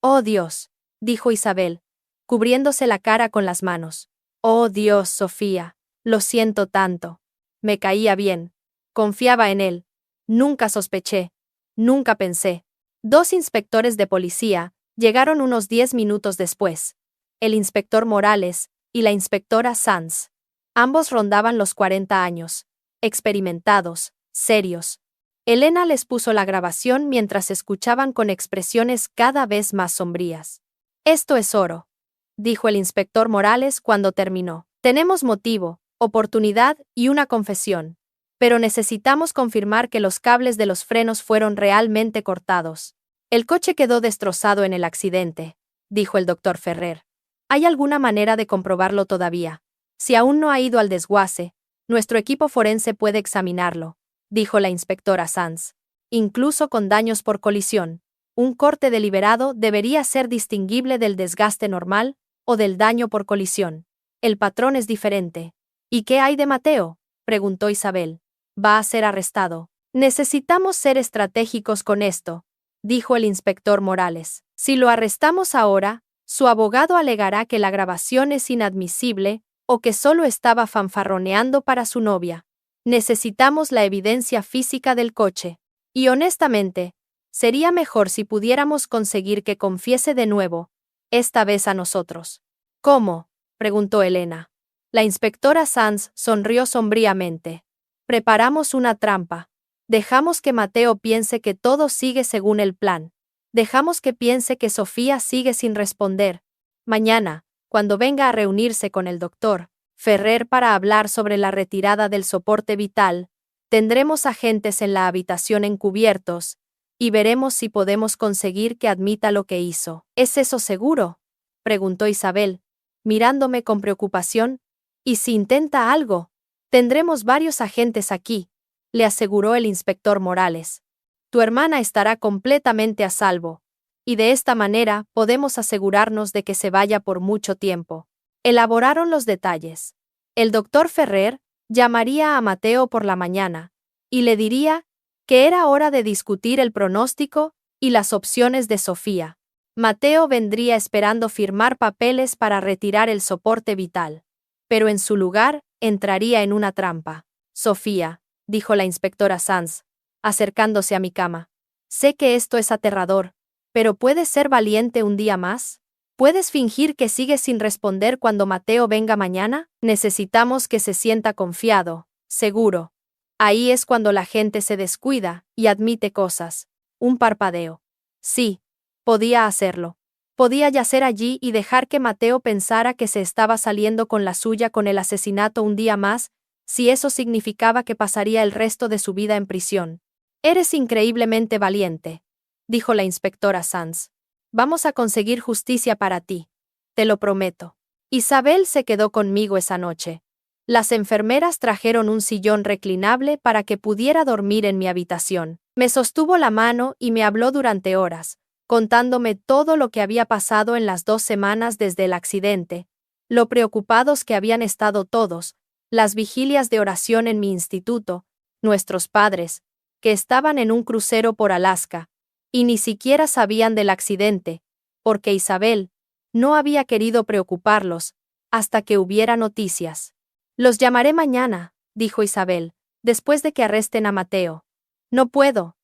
Oh Dios, dijo Isabel, cubriéndose la cara con las manos. Oh Dios, Sofía, lo siento tanto. Me caía bien. Confiaba en él. Nunca sospeché. Nunca pensé. 2 inspectores de policía llegaron unos 10 minutos después. El inspector Morales y la inspectora Sanz. Ambos rondaban los 40 años. Experimentados, serios. Elena les puso la grabación mientras escuchaban con expresiones cada vez más sombrías. Esto es oro, dijo el inspector Morales cuando terminó. Tenemos motivo, oportunidad y una confesión. Pero necesitamos confirmar que los cables de los frenos fueron realmente cortados. El coche quedó destrozado en el accidente, dijo el doctor Ferrer. ¿Hay alguna manera de comprobarlo todavía? Si aún no ha ido al desguace, nuestro equipo forense puede examinarlo, dijo la inspectora Sanz. Incluso con daños por colisión, un corte deliberado debería ser distinguible del desgaste normal o del daño por colisión. El patrón es diferente. ¿Y qué hay de Mateo?, preguntó Isabel. Va a ser arrestado. Necesitamos ser estratégicos con esto, dijo el inspector Morales. Si lo arrestamos ahora, su abogado alegará que la grabación es inadmisible o que solo estaba fanfarroneando para su novia. Necesitamos la evidencia física del coche. Y honestamente, sería mejor si pudiéramos conseguir que confiese de nuevo, esta vez a nosotros. ¿Cómo?, preguntó Elena. La inspectora Sanz sonrió sombríamente. Preparamos una trampa. Dejamos que Mateo piense que todo sigue según el plan. Dejamos que piense que Sofía sigue sin responder. Mañana, cuando venga a reunirse con el doctor Ferrer para hablar sobre la retirada del soporte vital, tendremos agentes en la habitación encubiertos, y veremos si podemos conseguir que admita lo que hizo. ¿Es eso seguro?, preguntó Isabel, mirándome con preocupación. ¿Y si intenta algo? Tendremos varios agentes aquí, le aseguró el inspector Morales. Tu hermana estará completamente a salvo, y de esta manera podemos asegurarnos de que se vaya por mucho tiempo. Elaboraron los detalles. El doctor Ferrer llamaría a Mateo por la mañana, y le diría que era hora de discutir el pronóstico y las opciones de Sofía. Mateo vendría esperando firmar papeles para retirar el soporte vital, pero en su lugar entraría en una trampa. Sofía, dijo la inspectora Sanz, acercándose a mi cama. Sé que esto es aterrador, pero ¿puedes ser valiente un día más? ¿Puedes fingir que sigues sin responder cuando Mateo venga mañana? Necesitamos que se sienta confiado, seguro. Ahí es cuando la gente se descuida y admite cosas. Un parpadeo. Sí, podía hacerlo. Podía yacer allí y dejar que Mateo pensara que se estaba saliendo con la suya con el asesinato un día más, si eso significaba que pasaría el resto de su vida en prisión. Eres increíblemente valiente, dijo la inspectora Sanz. Vamos a conseguir justicia para ti. Te lo prometo. Isabel se quedó conmigo esa noche. Las enfermeras trajeron un sillón reclinable para que pudiera dormir en mi habitación. Me sostuvo la mano y me habló durante horas, contándome todo lo que había pasado en las 2 semanas desde el accidente, lo preocupados que habían estado todos, las vigilias de oración en mi instituto, nuestros padres, que estaban en un crucero por Alaska, y ni siquiera sabían del accidente, porque Isabel no había querido preocuparlos hasta que hubiera noticias. Los llamaré mañana, dijo Isabel, después de que arresten a Mateo. No puedo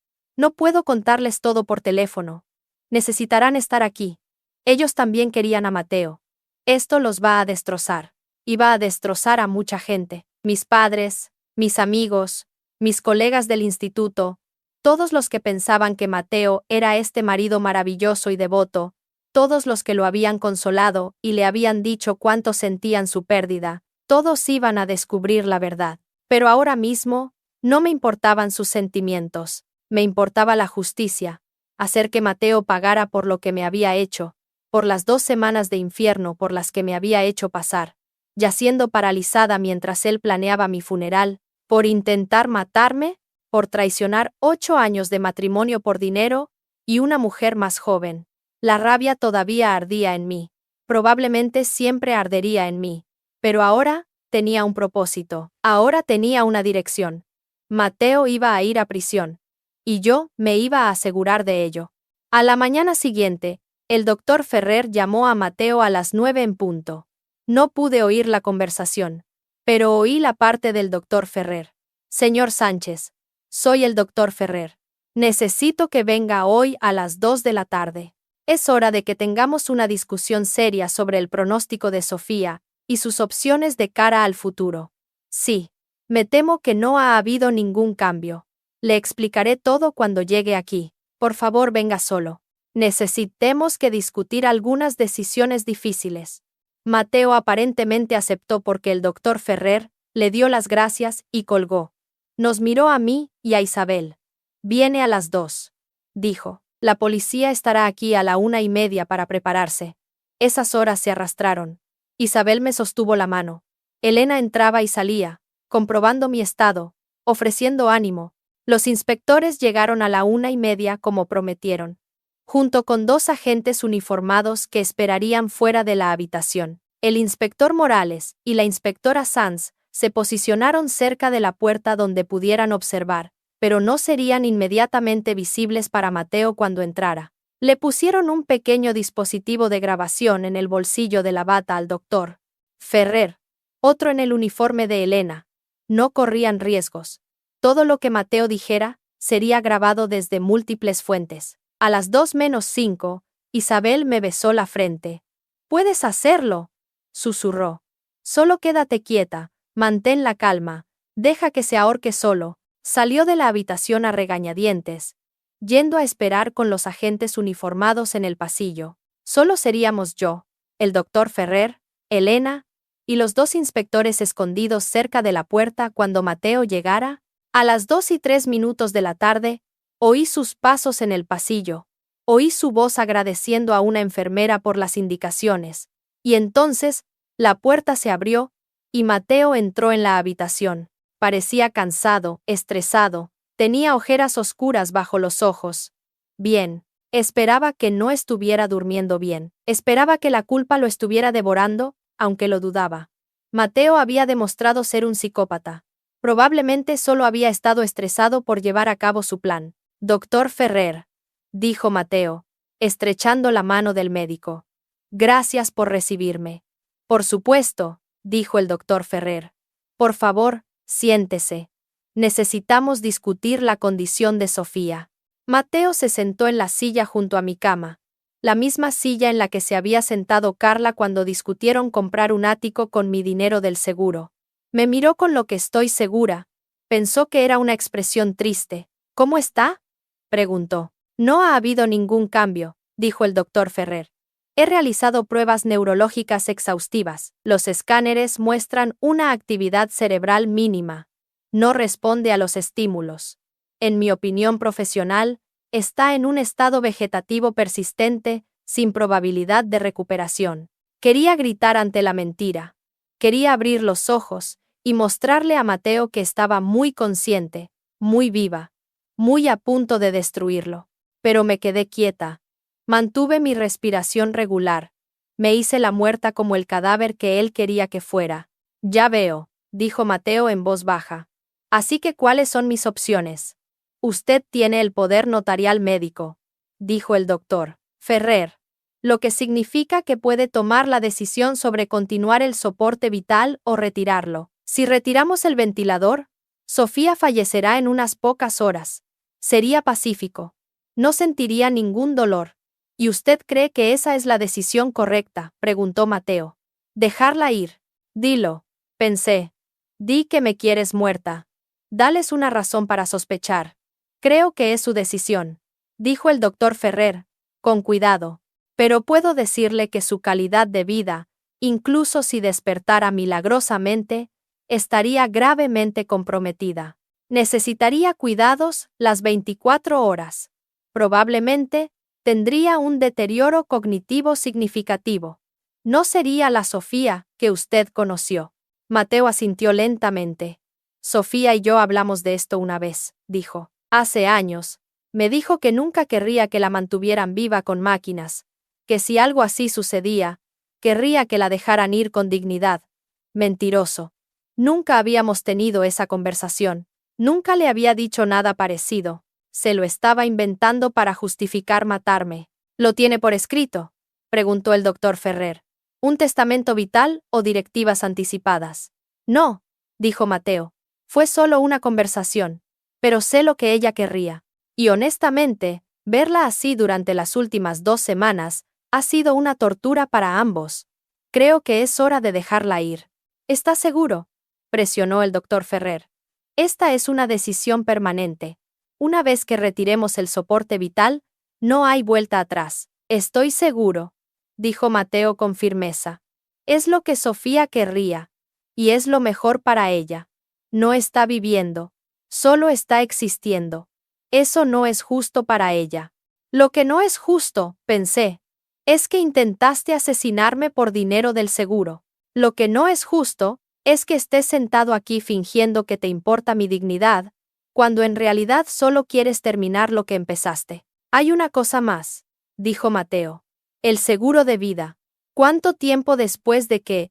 contarles todo por teléfono. Necesitarán estar aquí. Ellos también querían a Mateo. Esto los va a destrozar. Y va a destrozar a mucha gente. Mis padres, mis amigos, mis colegas del instituto, todos los que pensaban que Mateo era este marido maravilloso y devoto, todos los que lo habían consolado y le habían dicho cuánto sentían su pérdida, todos iban a descubrir la verdad. Pero ahora mismo, no me importaban sus sentimientos, me importaba la justicia. Hacer que Mateo pagara por lo que me había hecho, por las 2 semanas de infierno por las que me había hecho pasar, yaciendo paralizada mientras él planeaba mi funeral, por intentar matarme, por traicionar 8 años de matrimonio por dinero y una mujer más joven. La rabia todavía ardía en mí, probablemente siempre ardería en mí, pero ahora tenía un propósito, ahora tenía una dirección. Mateo iba a ir a prisión. Y yo me iba a asegurar de ello. A la mañana siguiente, El doctor Ferrer llamó a Mateo a las 9 en punto. No pude oír la conversación, pero oí la parte del doctor Ferrer. Señor Sánchez, soy el doctor Ferrer. Necesito que venga hoy a las 2 de la tarde. Es hora de que tengamos una discusión seria sobre el pronóstico de Sofía y sus opciones de cara al futuro. Sí, me temo que no ha habido ningún cambio. Le explicaré todo cuando llegue aquí. Por favor, venga solo. Necesitemos que discutir algunas decisiones difíciles. Mateo aparentemente aceptó porque el doctor Ferrer le dio las gracias y colgó. Nos miró a mí y a Isabel. Viene a las 2, dijo. La policía estará aquí a la 1:30 para prepararse. Esas horas se arrastraron. Isabel me sostuvo la mano. Elena entraba y salía, comprobando mi estado, ofreciendo ánimo. Los inspectores llegaron a la 1:30 como prometieron, junto con 2 agentes uniformados que esperarían fuera de la habitación. El inspector Morales y la inspectora Sanz se posicionaron cerca de la puerta donde pudieran observar, pero no serían inmediatamente visibles para Mateo cuando entrara. Le pusieron un pequeño dispositivo de grabación en el bolsillo de la bata al doctor Ferrer, otro en el uniforme de Elena. No corrían riesgos. Todo lo que Mateo dijera sería grabado desde múltiples fuentes. A las 2:05, Isabel me besó la frente. «Puedes hacerlo», susurró. «Solo quédate quieta, mantén la calma, deja que se ahorque solo». Salió de la habitación a regañadientes, yendo a esperar con los agentes uniformados en el pasillo. Solo seríamos yo, el doctor Ferrer, Elena y los 2 inspectores escondidos cerca de la puerta cuando Mateo llegara. A las 2:03 de la tarde, oí sus pasos en el pasillo. Oí su voz agradeciendo a una enfermera por las indicaciones. Y entonces, la puerta se abrió y Mateo entró en la habitación. Parecía cansado, estresado, tenía ojeras oscuras bajo los ojos. Bien, esperaba que no estuviera durmiendo bien. Esperaba que la culpa lo estuviera devorando, aunque lo dudaba. Mateo había demostrado ser un psicópata. Probablemente solo había estado estresado por llevar a cabo su plan. «Doctor Ferrer», dijo Mateo, estrechando la mano del médico. «Gracias por recibirme». «Por supuesto», dijo el doctor Ferrer. «Por favor, siéntese. Necesitamos discutir la condición de Sofía». Mateo se sentó en la silla junto a mi cama, la misma silla en la que se había sentado Carla cuando discutieron comprar un ático con mi dinero del seguro. Me miró con lo que estoy segura. Pensó que era una expresión triste. «¿Cómo está?», preguntó. «No ha habido ningún cambio», dijo el doctor Ferrer. «He realizado pruebas neurológicas exhaustivas. Los escáneres muestran una actividad cerebral mínima. No responde a los estímulos. En mi opinión profesional, está en un estado vegetativo persistente, sin probabilidad de recuperación». Quería gritar ante la mentira. Quería abrir los ojos y mostrarle a Mateo que estaba muy consciente, muy viva, muy a punto de destruirlo. Pero me quedé quieta. Mantuve mi respiración regular. Me hice la muerta como el cadáver que él quería que fuera. «Ya veo», dijo Mateo en voz baja. «Así que, ¿cuáles son mis opciones?» «Usted tiene el poder notarial médico», dijo el doctor Ferrer, «lo que significa que puede tomar la decisión sobre continuar el soporte vital o retirarlo. Si retiramos el ventilador, Sofía fallecerá en unas pocas horas. Sería pacífico. No sentiría ningún dolor». «¿Y usted cree que esa es la decisión correcta?», preguntó Mateo. «Dejarla ir». «Dilo», pensé. «Di que me quieres muerta. Dales una razón para sospechar». «Creo que es su decisión», dijo el doctor Ferrer, con cuidado. «Pero puedo decirle que su calidad de vida, incluso si despertara milagrosamente, estaría gravemente comprometida. Necesitaría cuidados las 24 horas. Probablemente, tendría un deterioro cognitivo significativo. No sería la Sofía que usted conoció». Mateo asintió lentamente. «Sofía y yo hablamos de esto una vez», dijo. «Hace años. Me dijo que nunca querría que la mantuvieran viva con máquinas, que si algo así sucedía, querría que la dejaran ir con dignidad». Mentiroso. Nunca habíamos tenido esa conversación. Nunca le había dicho nada parecido. Se lo estaba inventando para justificar matarme. ¿Lo tiene por escrito?, preguntó el doctor Ferrer. ¿Un testamento vital o directivas anticipadas? No, dijo Mateo. Fue solo una conversación. Pero sé lo que ella querría. Y honestamente, verla así durante las últimas 2 semanas ha sido una tortura para ambos. Creo que es hora de dejarla ir. ¿Estás seguro?, presionó el doctor Ferrer. Esta es una decisión permanente. Una vez que retiremos el soporte vital, no hay vuelta atrás. Estoy seguro, dijo Mateo con firmeza. Es lo que Sofía querría. Y es lo mejor para ella. No está viviendo. Solo está existiendo. Eso no es justo para ella. Lo que no es justo, pensé, es que intentaste asesinarme por dinero del seguro. Lo que no es justo es que estés sentado aquí fingiendo que te importa mi dignidad, cuando en realidad solo quieres terminar lo que empezaste. Hay una cosa más, dijo Mateo. El seguro de vida. ¿Cuánto tiempo después de que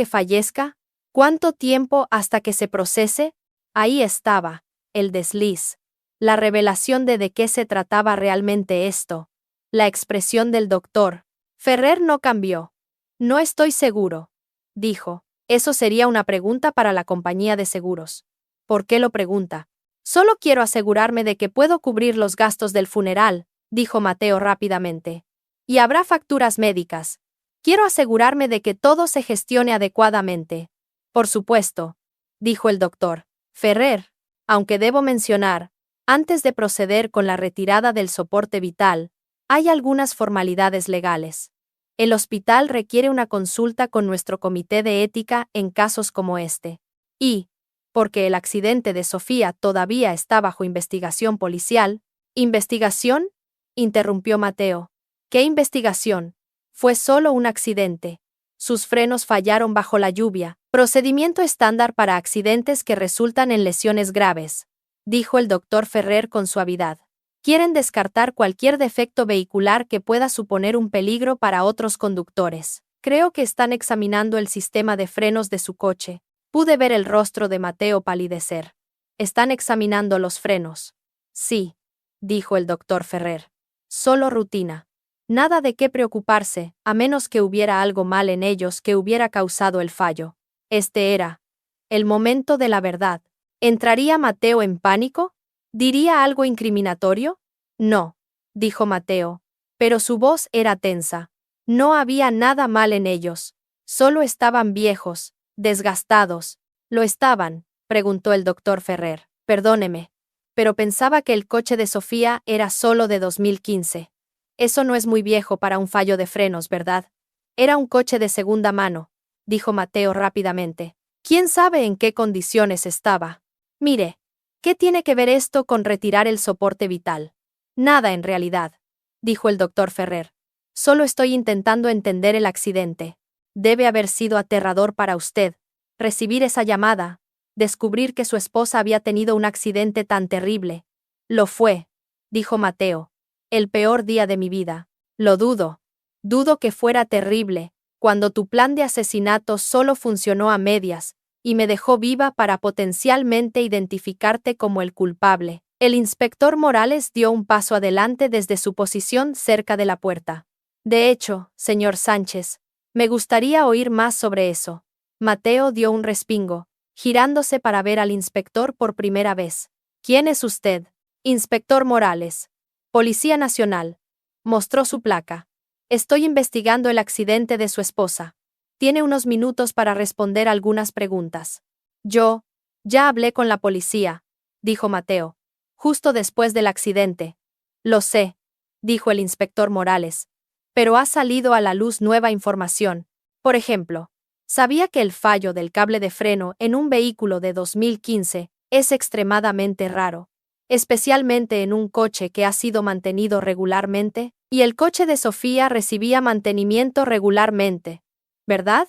fallezca? ¿Cuánto tiempo hasta que se procese? Ahí estaba, el desliz. La revelación de qué se trataba realmente esto. La expresión del doctor Ferrer no cambió. No estoy seguro, dijo. Eso sería una pregunta para la compañía de seguros. ¿Por qué lo pregunta? Solo quiero asegurarme de que puedo cubrir los gastos del funeral, dijo Mateo rápidamente. Y habrá facturas médicas. Quiero asegurarme de que todo se gestione adecuadamente. Por supuesto, dijo el doctor Ferrer, aunque debo mencionar, antes de proceder con la retirada del soporte vital, hay algunas formalidades legales. El hospital requiere una consulta con nuestro comité de ética en casos como este. Y, porque el accidente de Sofía todavía está bajo investigación policial. ¿Investigación?, interrumpió Mateo. ¿Qué investigación? Fue solo un accidente. Sus frenos fallaron bajo la lluvia, procedimiento estándar para accidentes que resultan en lesiones graves, dijo el doctor Ferrer con suavidad. Quieren descartar cualquier defecto vehicular que pueda suponer un peligro para otros conductores. Creo que están examinando el sistema de frenos de su coche. Pude ver el rostro de Mateo palidecer. ¿Están examinando los frenos? Sí, dijo el doctor Ferrer. Solo rutina. Nada de qué preocuparse, a menos que hubiera algo mal en ellos que hubiera causado el fallo. Este era el momento de la verdad. ¿Entraría Mateo en pánico? ¿Diría algo incriminatorio? No, dijo Mateo, pero su voz era tensa. No había nada mal en ellos. Solo estaban viejos, desgastados. ¿Lo estaban?, preguntó el doctor Ferrer. Perdóneme, pero pensaba que el coche de Sofía era solo de 2015. Eso no es muy viejo para un fallo de frenos, ¿verdad? Era un coche de segunda mano, dijo Mateo rápidamente. ¿Quién sabe en qué condiciones estaba? Mire, ¿qué tiene que ver esto con retirar el soporte vital? Nada en realidad, dijo el doctor Ferrer. Solo estoy intentando entender el accidente. Debe haber sido aterrador para usted recibir esa llamada, descubrir que su esposa había tenido un accidente tan terrible. Lo fue, dijo Mateo. El peor día de mi vida. Lo dudo. Dudo que fuera terrible, cuando tu plan de asesinato solo funcionó a medias, y me dejó viva para potencialmente identificarte como el culpable. El inspector Morales dio un paso adelante desde su posición cerca de la puerta. De hecho, señor Sánchez, me gustaría oír más sobre eso. Mateo dio un respingo, girándose para ver al inspector por primera vez. ¿Quién es usted? Inspector Morales. Policía Nacional. Mostró su placa. Estoy investigando el accidente de su esposa. Tiene unos minutos para responder algunas preguntas. Ya hablé con la policía, dijo Mateo. Justo después del accidente. Lo sé, dijo el inspector Morales. Pero ha salido a la luz nueva información. Por ejemplo, sabía que el fallo del cable de freno en un vehículo de 2015 es extremadamente raro, especialmente en un coche que ha sido mantenido regularmente, y el coche de Sofía recibía mantenimiento regularmente, ¿verdad?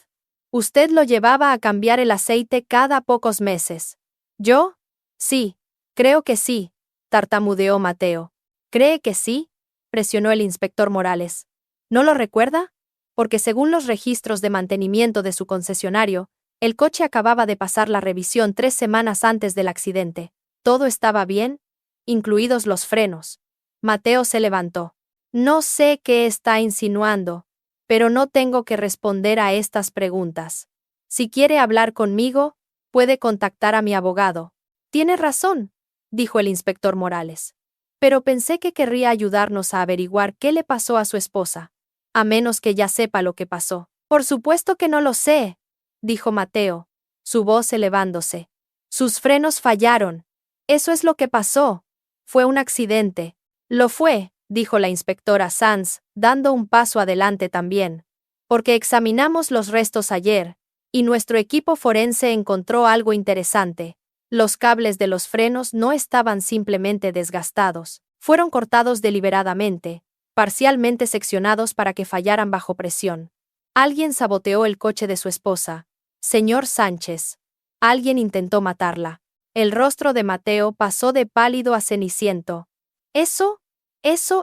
Usted lo llevaba a cambiar el aceite cada pocos meses. ¿Yo? Sí, creo que sí, tartamudeó Mateo. ¿Cree que sí?, presionó el inspector Morales. ¿No lo recuerda? Porque según los registros de mantenimiento de su concesionario, el coche acababa de pasar la revisión 3 semanas antes del accidente. ¿Todo estaba bien?, incluidos los frenos. Mateo se levantó. No sé qué está insinuando, pero no tengo que responder a estas preguntas. Si quiere hablar conmigo, puede contactar a mi abogado. Tiene razón, dijo el inspector Morales. Pero pensé que querría ayudarnos a averiguar qué le pasó a su esposa. A menos que ya sepa lo que pasó. Por supuesto que no lo sé, dijo Mateo, su voz elevándose. Sus frenos fallaron. Eso es lo que pasó. Fue un accidente. Lo fue, dijo la inspectora Sanz, dando un paso adelante también. Porque examinamos los restos ayer, y nuestro equipo forense encontró algo interesante. Los cables de los frenos no estaban simplemente desgastados, fueron cortados deliberadamente, parcialmente seccionados para que fallaran bajo presión. Alguien saboteó el coche de su esposa, señor Sánchez. Alguien intentó matarla. El rostro de Mateo pasó de pálido a ceniciento. Eso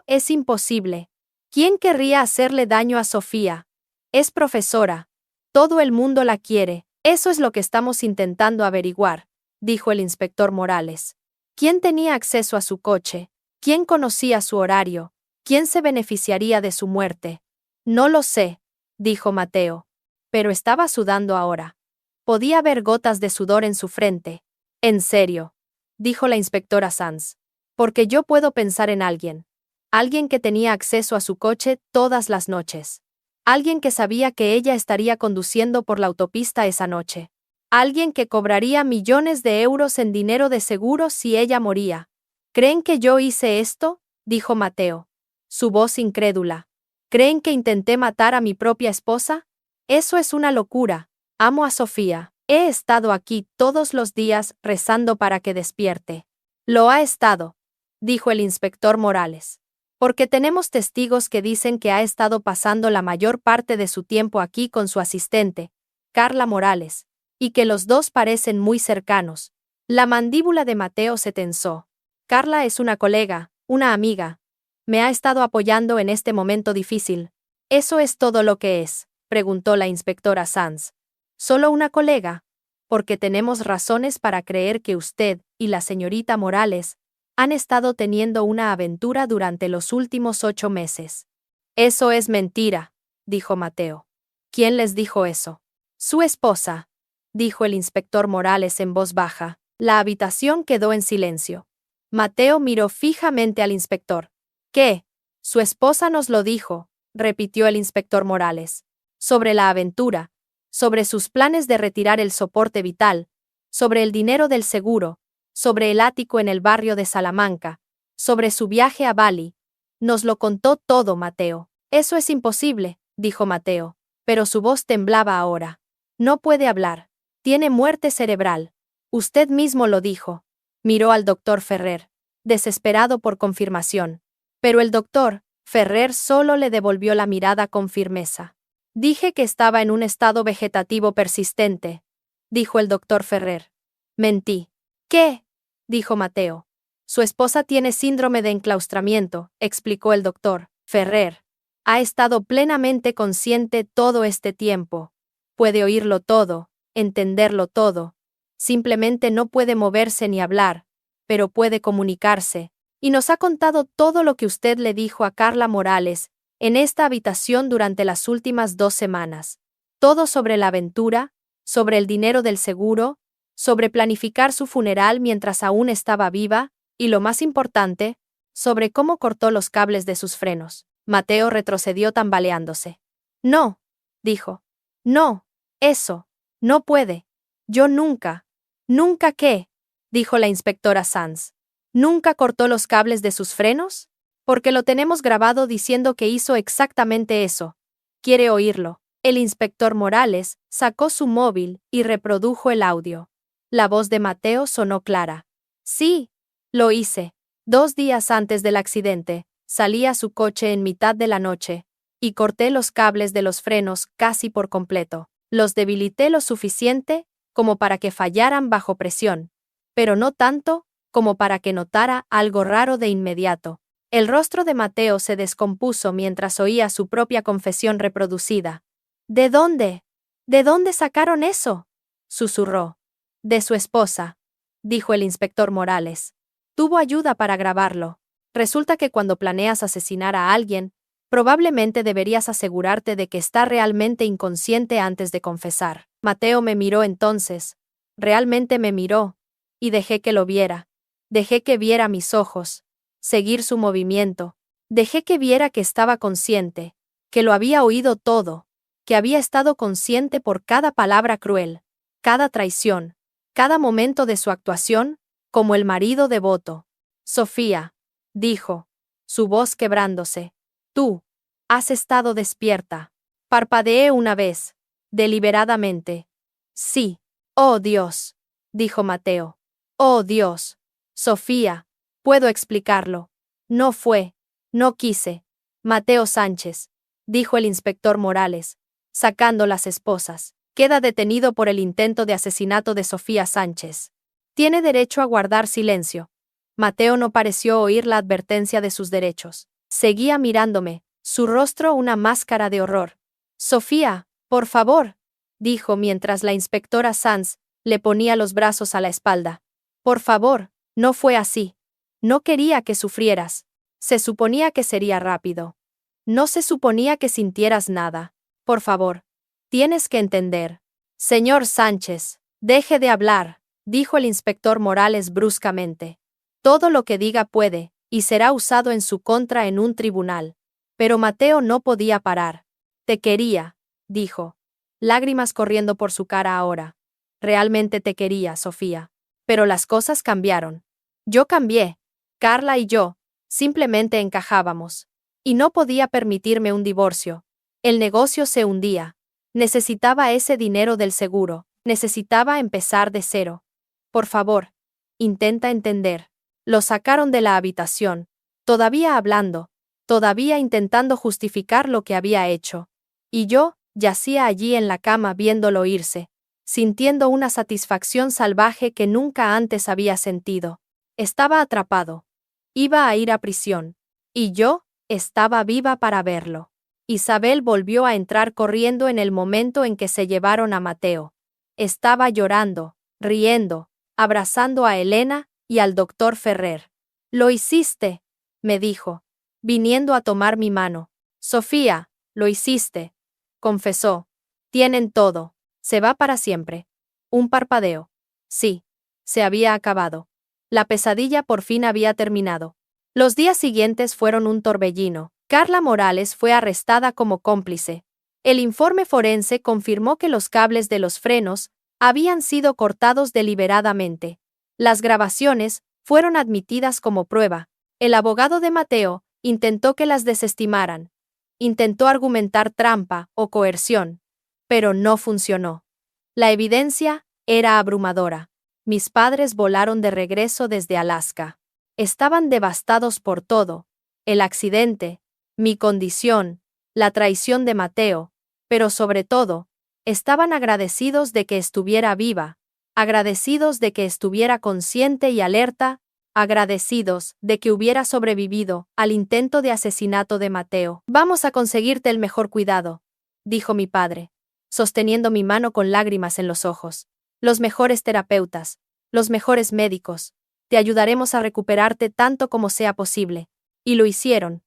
es imposible. ¿Quién querría hacerle daño a Sofía? Es profesora. Todo el mundo la quiere. Eso es lo que estamos intentando averiguar, dijo el inspector Morales. ¿Quién tenía acceso a su coche? ¿Quién conocía su horario? ¿Quién se beneficiaría de su muerte? No lo sé, dijo Mateo. Pero estaba sudando ahora. Podía ver gotas de sudor en su frente. En serio, dijo la inspectora Sanz. Porque yo puedo pensar en alguien. Alguien que tenía acceso a su coche todas las noches. Alguien que sabía que ella estaría conduciendo por la autopista esa noche. Alguien que cobraría millones de euros en dinero de seguro si ella moría. ¿Creen que yo hice esto?, dijo Mateo, su voz incrédula. ¿Creen que intenté matar a mi propia esposa? Eso es una locura. Amo a Sofía. He estado aquí todos los días rezando para que despierte. Lo ha estado, dijo el inspector Morales. Porque tenemos testigos que dicen que ha estado pasando la mayor parte de su tiempo aquí con su asistente, Carla Morales, y que los dos parecen muy cercanos. La mandíbula de Mateo se tensó. Carla es una colega, una amiga. Me ha estado apoyando en este momento difícil. ¿Eso es todo lo que es?, preguntó la inspectora Sanz. ¿Solo una colega? Porque tenemos razones para creer que usted y la señorita Morales han estado teniendo una aventura durante los últimos 8 meses. Eso es mentira, dijo Mateo. ¿Quién les dijo eso? Su esposa, dijo el inspector Morales en voz baja. La habitación quedó en silencio. Mateo miró fijamente al inspector. ¿Qué? Su esposa nos lo dijo, repitió el inspector Morales. Sobre la aventura, sobre sus planes de retirar el soporte vital, sobre el dinero del seguro, sobre el ático en el barrio de Salamanca, sobre su viaje a Bali. Nos lo contó todo, Mateo. Eso es imposible, dijo Mateo, pero su voz temblaba ahora. No puede hablar. Tiene muerte cerebral. Usted mismo lo dijo. Miró al doctor Ferrer, desesperado por confirmación. Pero el doctor Ferrer solo le devolvió la mirada con firmeza. Dije que estaba en un estado vegetativo persistente, dijo el doctor Ferrer. Mentí. ¿Qué? Dijo Mateo. Su esposa tiene síndrome de enclaustramiento, explicó el doctor Ferrer. Ha estado plenamente consciente todo este tiempo. Puede oírlo todo, entenderlo todo. Simplemente no puede moverse ni hablar, pero puede comunicarse. Y nos ha contado todo lo que usted le dijo a Carla Morales en esta habitación durante las últimas 2 semanas. Todo sobre la aventura, sobre el dinero del seguro, sobre planificar su funeral mientras aún estaba viva, y lo más importante, sobre cómo cortó los cables de sus frenos. Mateo retrocedió tambaleándose. No, dijo. No, eso, no puede. Yo nunca. ¿Nunca qué?, dijo la inspectora Sanz. ¿Nunca cortó los cables de sus frenos? Porque lo tenemos grabado diciendo que hizo exactamente eso. ¿Quiere oírlo? El inspector Morales sacó su móvil y reprodujo el audio. La voz de Mateo sonó clara. Sí, lo hice. 2 días antes del accidente, salí a su coche en mitad de la noche y corté los cables de los frenos casi por completo. Los debilité lo suficiente como para que fallaran bajo presión, pero no tanto como para que notara algo raro de inmediato. El rostro de Mateo se descompuso mientras oía su propia confesión reproducida. ¿De dónde? ¿De dónde sacaron eso?, susurró. De su esposa, dijo el inspector Morales. Tuvo ayuda para grabarlo. Resulta que cuando planeas asesinar a alguien, probablemente deberías asegurarte de que está realmente inconsciente antes de confesar. Mateo me miró entonces. Realmente me miró. Y dejé que lo viera. Dejé que viera mis ojos. Seguir su movimiento. Dejé que viera que estaba consciente. Que lo había oído todo. Que había estado consciente por cada palabra cruel. Cada traición. Cada momento de su actuación, como el marido devoto. Sofía, dijo, su voz quebrándose. Tú, has estado despierta. Parpadeé una vez, deliberadamente. Sí. Oh Dios, dijo Mateo. Oh Dios. Sofía, puedo explicarlo. No fue. No quise. Mateo Sánchez, dijo el inspector Morales, sacando las esposas. Queda detenido por el intento de asesinato de Sofía Sánchez. Tiene derecho a guardar silencio. Mateo no pareció oír la advertencia de sus derechos. Seguía mirándome, su rostro una máscara de horror. Sofía, por favor, dijo mientras la inspectora Sanz le ponía los brazos a la espalda. Por favor, no fue así. No quería que sufrieras. Se suponía que sería rápido. No se suponía que sintieras nada. Por favor. Tienes que entender. Señor Sánchez, deje de hablar, dijo el inspector Morales bruscamente. Todo lo que diga puede, y será usado en su contra en un tribunal. Pero Mateo no podía parar. Te quería, dijo. Lágrimas corriendo por su cara ahora. Realmente te quería, Sofía. Pero las cosas cambiaron. Yo cambié. Carla y yo, simplemente encajábamos. Y no podía permitirme un divorcio. El negocio se hundía. Necesitaba ese dinero del seguro. Necesitaba empezar de cero. Por favor, intenta entender. Lo sacaron de la habitación. Todavía hablando. Todavía intentando justificar lo que había hecho. Y yo, yacía allí en la cama viéndolo irse, sintiendo una satisfacción salvaje que nunca antes había sentido. Estaba atrapado. Iba a ir a prisión. Y yo, estaba viva para verlo. Isabel volvió a entrar corriendo en el momento en que se llevaron a Mateo. Estaba llorando, riendo, abrazando a Elena y al doctor Ferrer. «Lo hiciste», me dijo, viniendo a tomar mi mano. «Sofía, lo hiciste», confesó. «Tienen todo. Se va para siempre». Un parpadeo. Sí. Se había acabado. La pesadilla por fin había terminado. Los días siguientes fueron un torbellino. Carla Morales fue arrestada como cómplice. El informe forense confirmó que los cables de los frenos habían sido cortados deliberadamente. Las grabaciones fueron admitidas como prueba. El abogado de Mateo intentó que las desestimaran. Intentó argumentar trampa o coerción, pero no funcionó. La evidencia era abrumadora. Mis padres volaron de regreso desde Alaska. Estaban devastados por todo: el accidente, mi condición, la traición de Mateo, pero sobre todo, estaban agradecidos de que estuviera viva, agradecidos de que estuviera consciente y alerta, agradecidos de que hubiera sobrevivido al intento de asesinato de Mateo. «Vamos a conseguirte el mejor cuidado», dijo mi padre, sosteniendo mi mano con lágrimas en los ojos. «Los mejores terapeutas, los mejores médicos. Te ayudaremos a recuperarte tanto como sea posible». Y lo hicieron.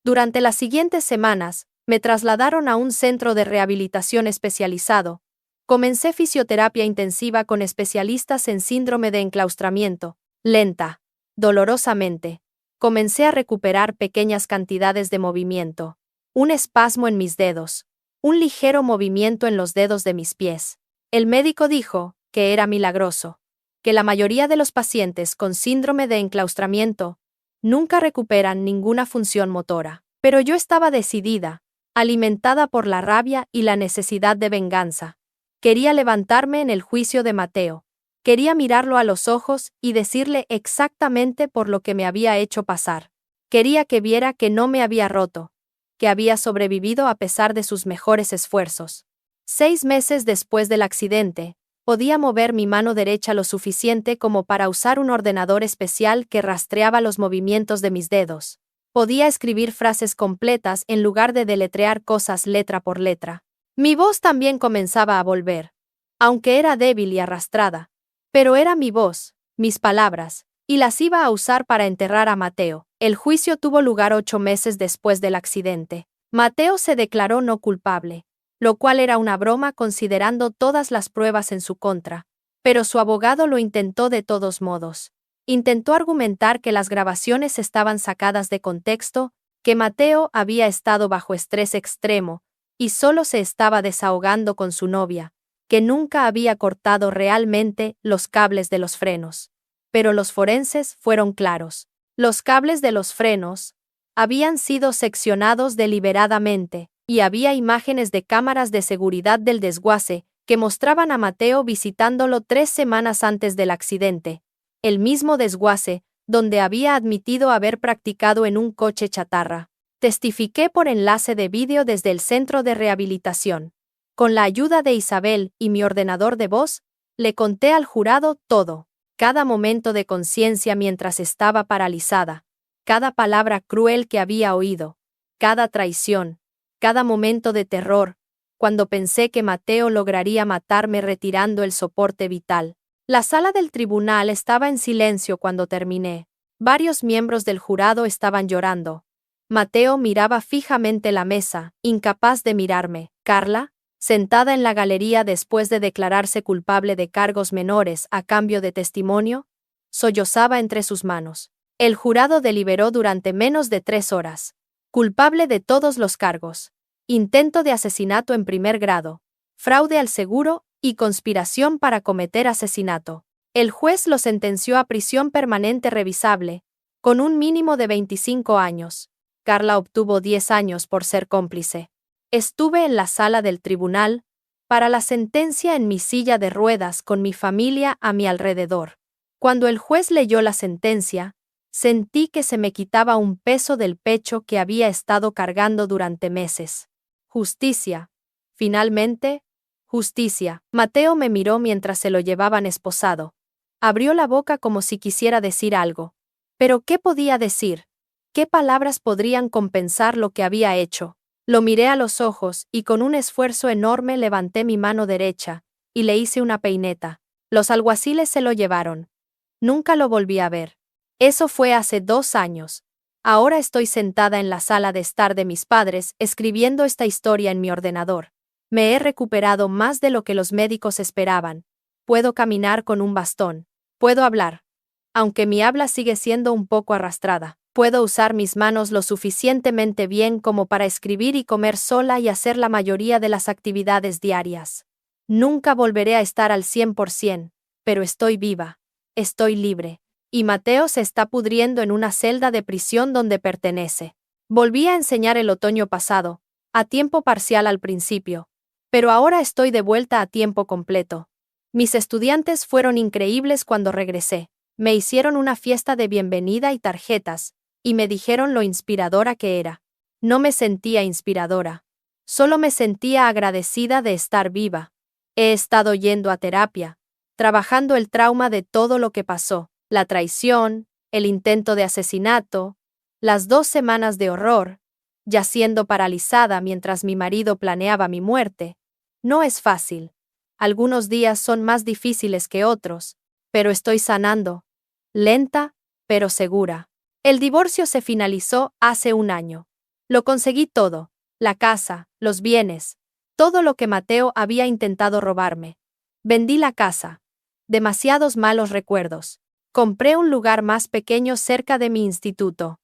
Durante las siguientes semanas, me trasladaron a un centro de rehabilitación especializado. Comencé fisioterapia intensiva con especialistas en síndrome de enclaustramiento. Lenta, dolorosamente. Comencé a recuperar pequeñas cantidades de movimiento. Un espasmo en mis dedos. Un ligero movimiento en los dedos de mis pies. El médico dijo que era milagroso. Que la mayoría de los pacientes con síndrome de enclaustramiento nunca recuperan ninguna función motora. Pero yo estaba decidida, alimentada por la rabia y la necesidad de venganza. Quería levantarme en el juicio de Mateo. Quería mirarlo a los ojos y decirle exactamente por lo que me había hecho pasar. Quería que viera que no me había roto, que había sobrevivido a pesar de sus mejores esfuerzos. 6 meses después del accidente, podía mover mi mano derecha lo suficiente como para usar un ordenador especial que rastreaba los movimientos de mis dedos. Podía escribir frases completas en lugar de deletrear cosas letra por letra. Mi voz también comenzaba a volver, aunque era débil y arrastrada. Pero era mi voz, mis palabras, y las iba a usar para enterrar a Mateo. El juicio tuvo lugar 8 meses después del accidente. Mateo se declaró no culpable, lo cual era una broma considerando todas las pruebas en su contra. Pero su abogado lo intentó de todos modos. Intentó argumentar que las grabaciones estaban sacadas de contexto, que Mateo había estado bajo estrés extremo, y solo se estaba desahogando con su novia, que nunca había cortado realmente los cables de los frenos. Pero los forenses fueron claros. Los cables de los frenos habían sido seccionados deliberadamente, y había imágenes de cámaras de seguridad del desguace que mostraban a Mateo visitándolo 3 semanas antes del accidente, el mismo desguace donde había admitido haber practicado en un coche chatarra. Testifiqué por enlace de vídeo desde el centro de rehabilitación. Con la ayuda de Isabel y mi ordenador de voz, le conté al jurado todo, cada momento de conciencia mientras estaba paralizada, cada palabra cruel que había oído, cada traición, cada momento de terror, cuando pensé que Mateo lograría matarme retirando el soporte vital. La sala del tribunal estaba en silencio cuando terminé. Varios miembros del jurado estaban llorando. Mateo miraba fijamente la mesa, incapaz de mirarme. Carla, sentada en la galería después de declararse culpable de cargos menores a cambio de testimonio, sollozaba entre sus manos. El jurado deliberó durante menos de 3 horas. Culpable de todos los cargos. Intento de asesinato en primer grado, fraude al seguro y conspiración para cometer asesinato. El juez lo sentenció a prisión permanente revisable, con un mínimo de 25 años. Carla obtuvo 10 años por ser cómplice. Estuve en la sala del tribunal, para la sentencia en mi silla de ruedas con mi familia a mi alrededor. Cuando el juez leyó la sentencia, sentí que se me quitaba un peso del pecho que había estado cargando durante meses. Justicia. Finalmente, justicia. Mateo me miró mientras se lo llevaban esposado. Abrió la boca como si quisiera decir algo. ¿Pero qué podía decir? ¿Qué palabras podrían compensar lo que había hecho? Lo miré a los ojos y con un esfuerzo enorme levanté mi mano derecha y le hice una peineta. Los alguaciles se lo llevaron. Nunca lo volví a ver. Eso fue hace 2 años. Ahora estoy sentada en la sala de estar de mis padres escribiendo esta historia en mi ordenador. Me he recuperado más de lo que los médicos esperaban. Puedo caminar con un bastón. Puedo hablar. Aunque mi habla sigue siendo un poco arrastrada. Puedo usar mis manos lo suficientemente bien como para escribir y comer sola y hacer la mayoría de las actividades diarias. Nunca volveré a estar al 100%, pero estoy viva. Estoy libre. Y Mateo se está pudriendo en una celda de prisión donde pertenece. Volví a enseñar el otoño pasado, a tiempo parcial al principio, pero ahora estoy de vuelta a tiempo completo. Mis estudiantes fueron increíbles cuando regresé. Me hicieron una fiesta de bienvenida y tarjetas, y me dijeron lo inspiradora que era. No me sentía inspiradora. Solo me sentía agradecida de estar viva. He estado yendo a terapia, trabajando el trauma de todo lo que pasó. La traición, el intento de asesinato, las 2 semanas de horror, yaciendo paralizada mientras mi marido planeaba mi muerte. No es fácil. Algunos días son más difíciles que otros, pero estoy sanando. Lenta, pero segura. El divorcio se finalizó hace 1 año. Lo conseguí todo, la casa, los bienes, todo lo que Mateo había intentado robarme. Vendí la casa. Demasiados malos recuerdos. Compré un lugar más pequeño cerca de mi instituto.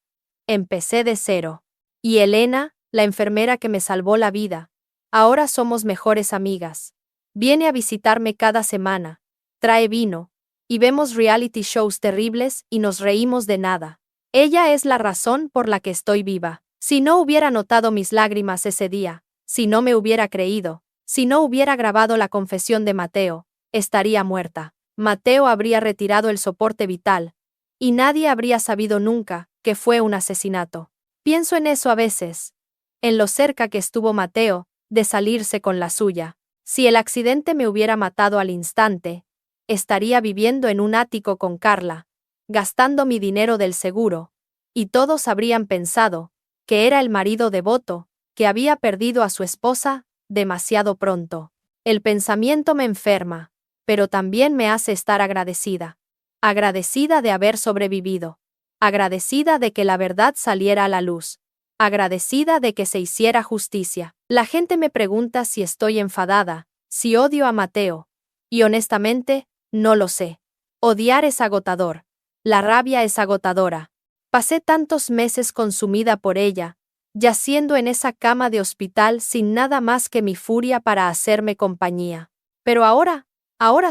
Empecé de cero. Y Elena, la enfermera que me salvó la vida, ahora somos mejores amigas. Viene a visitarme cada semana, trae vino, y vemos reality shows terribles y nos reímos de nada. Ella es la razón por la que estoy viva. Si no hubiera notado mis lágrimas ese día, si no me hubiera creído, si no hubiera grabado la confesión de Mateo, estaría muerta. Mateo habría retirado el soporte vital, y nadie habría sabido nunca que fue un asesinato. Pienso en eso a veces, en lo cerca que estuvo Mateo de salirse con la suya. Si el accidente me hubiera matado al instante, estaría viviendo en un ático con Carla, gastando mi dinero del seguro, y todos habrían pensado que era el marido devoto, que había perdido a su esposa demasiado pronto. El pensamiento me enferma, pero también me hace estar agradecida. agradecida de haber sobrevivido, agradecida de que la verdad saliera a la luz, agradecida de que se hiciera justicia. La gente me pregunta si estoy enfadada, si odio a Mateo, y honestamente, no lo sé. Odiar es agotador, la rabia es agotadora. Pasé tantos meses consumida por ella, yaciendo en esa cama de hospital sin nada más que mi furia para hacerme compañía. Pero ahora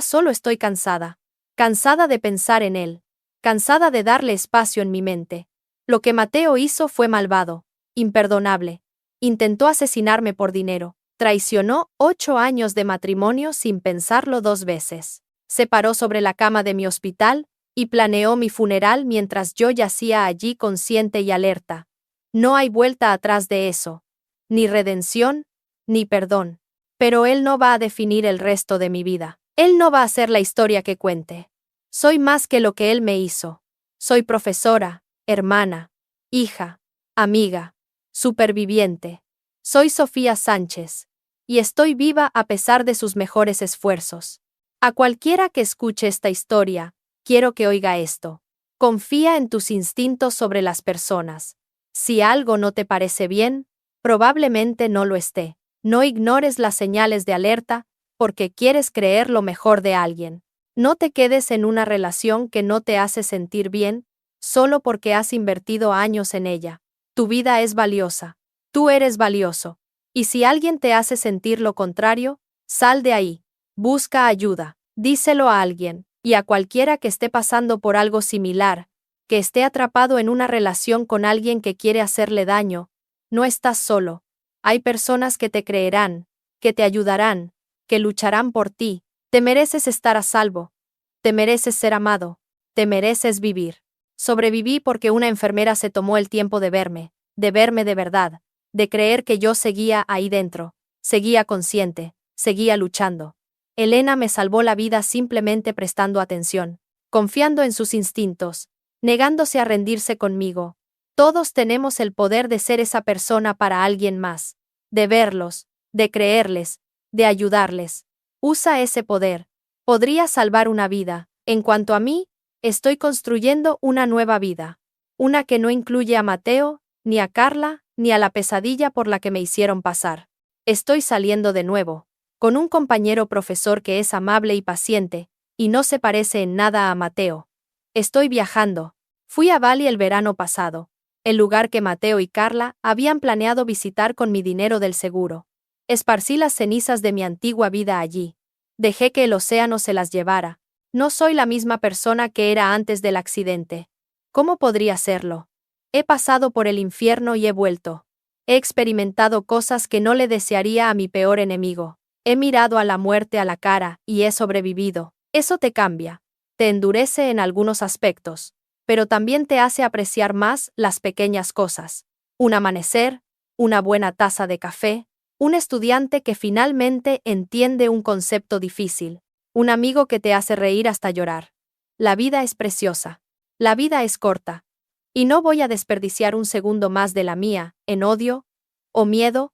solo estoy cansada. Cansada de pensar en él. Cansada de darle espacio en mi mente. Lo que Mateo hizo fue malvado, imperdonable. Intentó asesinarme por dinero. Traicionó 8 años de matrimonio sin pensarlo 2 veces. Se paró sobre la cama de mi hospital y planeó mi funeral mientras yo yacía allí consciente y alerta. No hay vuelta atrás de eso. Ni redención, ni perdón. Pero él no va a definir el resto de mi vida. Él no va a ser la historia que cuente. Soy más que lo que él me hizo. Soy profesora, hermana, hija, amiga, superviviente. Soy Sofía Sánchez. Y estoy viva a pesar de sus mejores esfuerzos. A cualquiera que escuche esta historia, quiero que oiga esto. Confía en tus instintos sobre las personas. Si algo no te parece bien, probablemente no lo esté. No ignores las señales de alerta, porque quieres creer lo mejor de alguien. No te quedes en una relación que no te hace sentir bien, solo porque has invertido años en ella. Tu vida es valiosa. Tú eres valioso. Y si alguien te hace sentir lo contrario, sal de ahí. Busca ayuda. Díselo a alguien, y a cualquiera que esté pasando por algo similar, que esté atrapado en una relación con alguien que quiere hacerle daño. No estás solo. Hay personas que te creerán, que te ayudarán, que lucharán por ti. Te mereces estar a salvo. Te mereces ser amado. Te mereces vivir. Sobreviví porque una enfermera se tomó el tiempo de verme de verdad, de creer que yo seguía ahí dentro, seguía consciente, seguía luchando. Elena me salvó la vida simplemente prestando atención, confiando en sus instintos, negándose a rendirse conmigo. Todos tenemos el poder de ser esa persona para alguien más, de verlos, de creerles, de ayudarles. Usa ese poder. Podría salvar una vida. En cuanto a mí, estoy construyendo una nueva vida. Una que no incluye a Mateo, ni a Carla, ni a la pesadilla por la que me hicieron pasar. Estoy saliendo de nuevo, con un compañero profesor que es amable y paciente, y no se parece en nada a Mateo. Estoy viajando. Fui a Bali el verano pasado, el lugar que Mateo y Carla habían planeado visitar con mi dinero del seguro. Esparcí las cenizas de mi antigua vida allí. Dejé que el océano se las llevara. No soy la misma persona que era antes del accidente. ¿Cómo podría serlo? He pasado por el infierno y he vuelto. He experimentado cosas que no le desearía a mi peor enemigo. He mirado a la muerte a la cara y he sobrevivido. Eso te cambia. Te endurece en algunos aspectos, pero también te hace apreciar más las pequeñas cosas. Un amanecer, una buena taza de café, un estudiante que finalmente entiende un concepto difícil, un amigo que te hace reír hasta llorar. La vida es preciosa. La vida es corta. Y no voy a desperdiciar un segundo más de la mía, en odio, o miedo,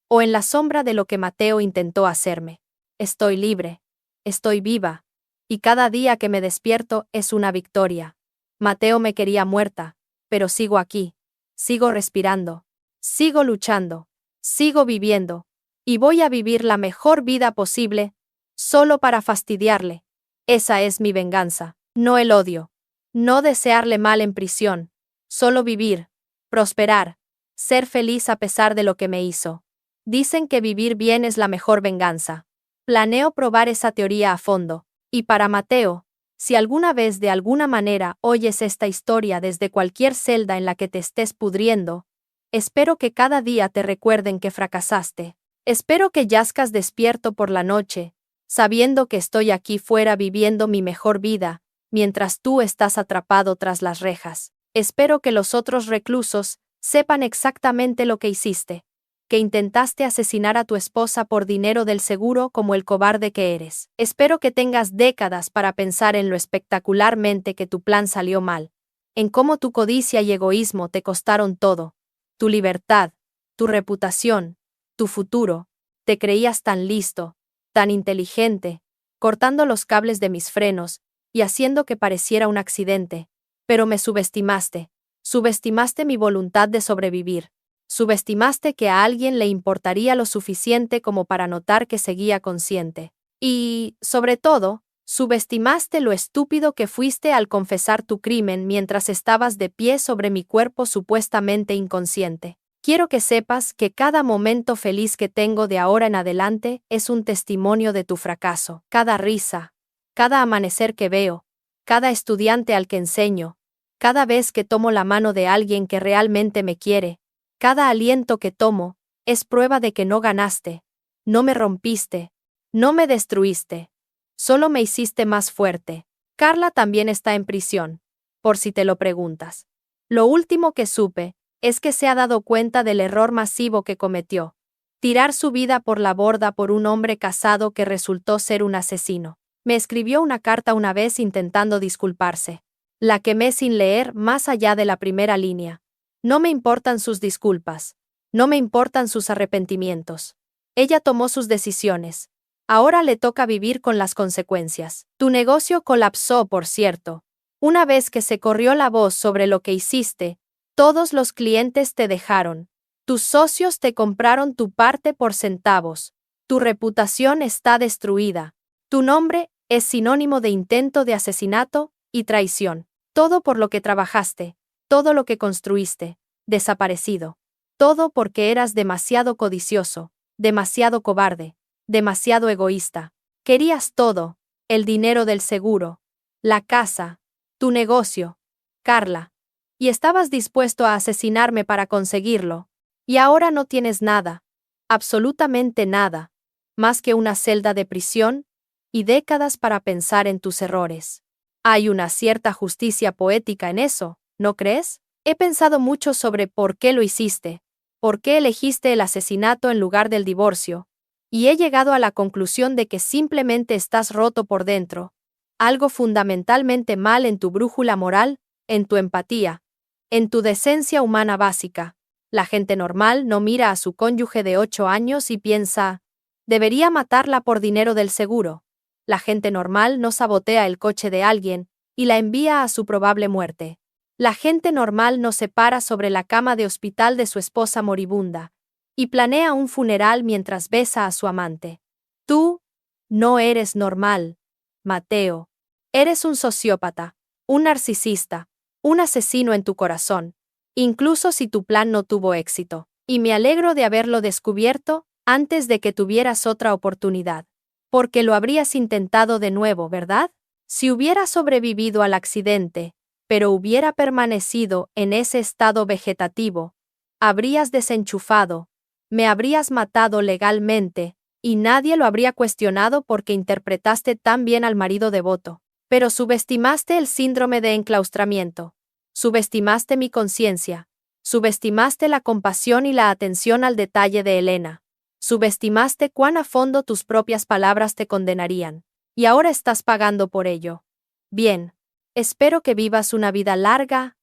o en la sombra de lo que Mateo intentó hacerme. Estoy libre. Estoy viva. Y cada día que me despierto es una victoria. Mateo me quería muerta, pero sigo aquí. Sigo respirando. Sigo luchando. Sigo viviendo. Y voy a vivir la mejor vida posible, solo para fastidiarle. Esa es mi venganza, no el odio. No desearle mal en prisión. Solo vivir, prosperar, ser feliz a pesar de lo que me hizo. Dicen que vivir bien es la mejor venganza. Planeo probar esa teoría a fondo. Y para Mateo, si alguna vez de alguna manera oyes esta historia desde cualquier celda en la que te estés pudriendo, espero que cada día te recuerden que fracasaste. Espero que yazcas despierto por la noche, sabiendo que estoy aquí fuera viviendo mi mejor vida, mientras tú estás atrapado tras las rejas. Espero que los otros reclusos sepan exactamente lo que hiciste, que intentaste asesinar a tu esposa por dinero del seguro como el cobarde que eres. Espero que tengas décadas para pensar en lo espectacularmente que tu plan salió mal, en cómo tu codicia y egoísmo te costaron todo, tu libertad, tu reputación, tu futuro. Te creías tan listo, tan inteligente, cortando los cables de mis frenos, y haciendo que pareciera un accidente. Pero me subestimaste. Subestimaste mi voluntad de sobrevivir. Subestimaste que a alguien le importaría lo suficiente como para notar que seguía consciente. Y, sobre todo, subestimaste lo estúpido que fuiste al confesar tu crimen mientras estabas de pie sobre mi cuerpo supuestamente inconsciente. Quiero que sepas que cada momento feliz que tengo de ahora en adelante es un testimonio de tu fracaso. Cada risa, cada amanecer que veo, cada estudiante al que enseño, cada vez que tomo la mano de alguien que realmente me quiere, cada aliento que tomo, es prueba de que no ganaste, no me rompiste, no me destruiste, solo me hiciste más fuerte. Carla también está en prisión, por si te lo preguntas. Lo último que supe es que se ha dado cuenta del error masivo que cometió: tirar su vida por la borda por un hombre casado que resultó ser un asesino. Me escribió una carta una vez intentando disculparse. La quemé sin leer más allá de la primera línea. No me importan sus disculpas. No me importan sus arrepentimientos. Ella tomó sus decisiones. Ahora le toca vivir con las consecuencias. Tu negocio colapsó, por cierto. Una vez que se corrió la voz sobre lo que hiciste, todos los clientes te dejaron. Tus socios te compraron tu parte por centavos. Tu reputación está destruida. Tu nombre es sinónimo de intento de asesinato y traición. Todo por lo que trabajaste, todo lo que construiste, desaparecido. Todo porque eras demasiado codicioso, demasiado cobarde, demasiado egoísta. Querías todo: el dinero del seguro, la casa, tu negocio, Carla. Y estabas dispuesto a asesinarme para conseguirlo. Y ahora no tienes nada, absolutamente nada, más que una celda de prisión y décadas para pensar en tus errores. Hay una cierta justicia poética en eso, ¿no crees? He pensado mucho sobre por qué lo hiciste, por qué elegiste el asesinato en lugar del divorcio, y he llegado a la conclusión de que simplemente estás roto por dentro. Algo fundamentalmente mal en tu brújula moral, en tu empatía, en tu decencia humana básica. La gente normal no mira a su cónyuge de 8 años y piensa: debería matarla por dinero del seguro. La gente normal no sabotea el coche de alguien y la envía a su probable muerte. La gente normal no se para sobre la cama de hospital de su esposa moribunda y planea un funeral mientras besa a su amante. Tú no eres normal, Mateo. Eres un sociópata, un narcisista, un asesino en tu corazón, incluso si tu plan no tuvo éxito. Y me alegro de haberlo descubierto antes de que tuvieras otra oportunidad. Porque lo habrías intentado de nuevo, ¿verdad? Si hubiera sobrevivido al accidente, pero hubiera permanecido en ese estado vegetativo, habrías desenchufado, me habrías matado legalmente, y nadie lo habría cuestionado porque interpretaste tan bien al marido devoto. Pero subestimaste el síndrome de enclaustramiento. Subestimaste mi conciencia. Subestimaste la compasión y la atención al detalle de Elena. Subestimaste cuán a fondo tus propias palabras te condenarían. Y ahora estás pagando por ello. Bien. Espero que vivas una vida larga,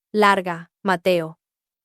Mateo.